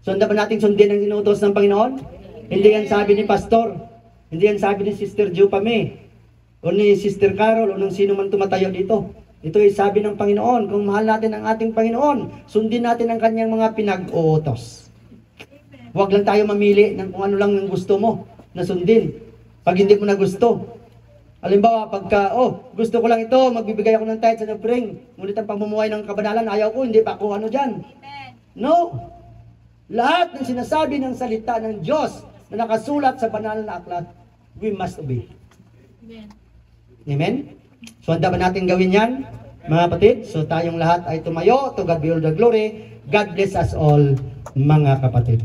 So handa ba natin sundin ang inuutos ng Panginoon? Hindi yan sabi ni Pastor. Hindi yan sabi ni Sister Joe Pame. O ni Sister Carol o ng sino man tumatayo dito. Ito ay sabi ng Panginoon. Kung mahal natin ang ating Panginoon, sundin natin ang kanyang mga pinag-uutos. Huwag lang tayo mamili ng kung ano lang ang gusto mo na sundin. Pag hindi mo na gusto. Halimbawa, pagka, gusto ko lang ito, magbibigay ako ng tithes and offering. Ngunit ang pamumuhay ng kabanalan, ayaw ko, hindi pa ako ano dyan. No. Lahat ng sinasabi ng salita ng Diyos na nakasulat sa banal na aklat, we must obey. Amen. Amen? So, handa ba natin gawin yan, mga kapatid? So, tayong lahat ay tumayo. To God be all the glory. God bless us all, mga kapatid.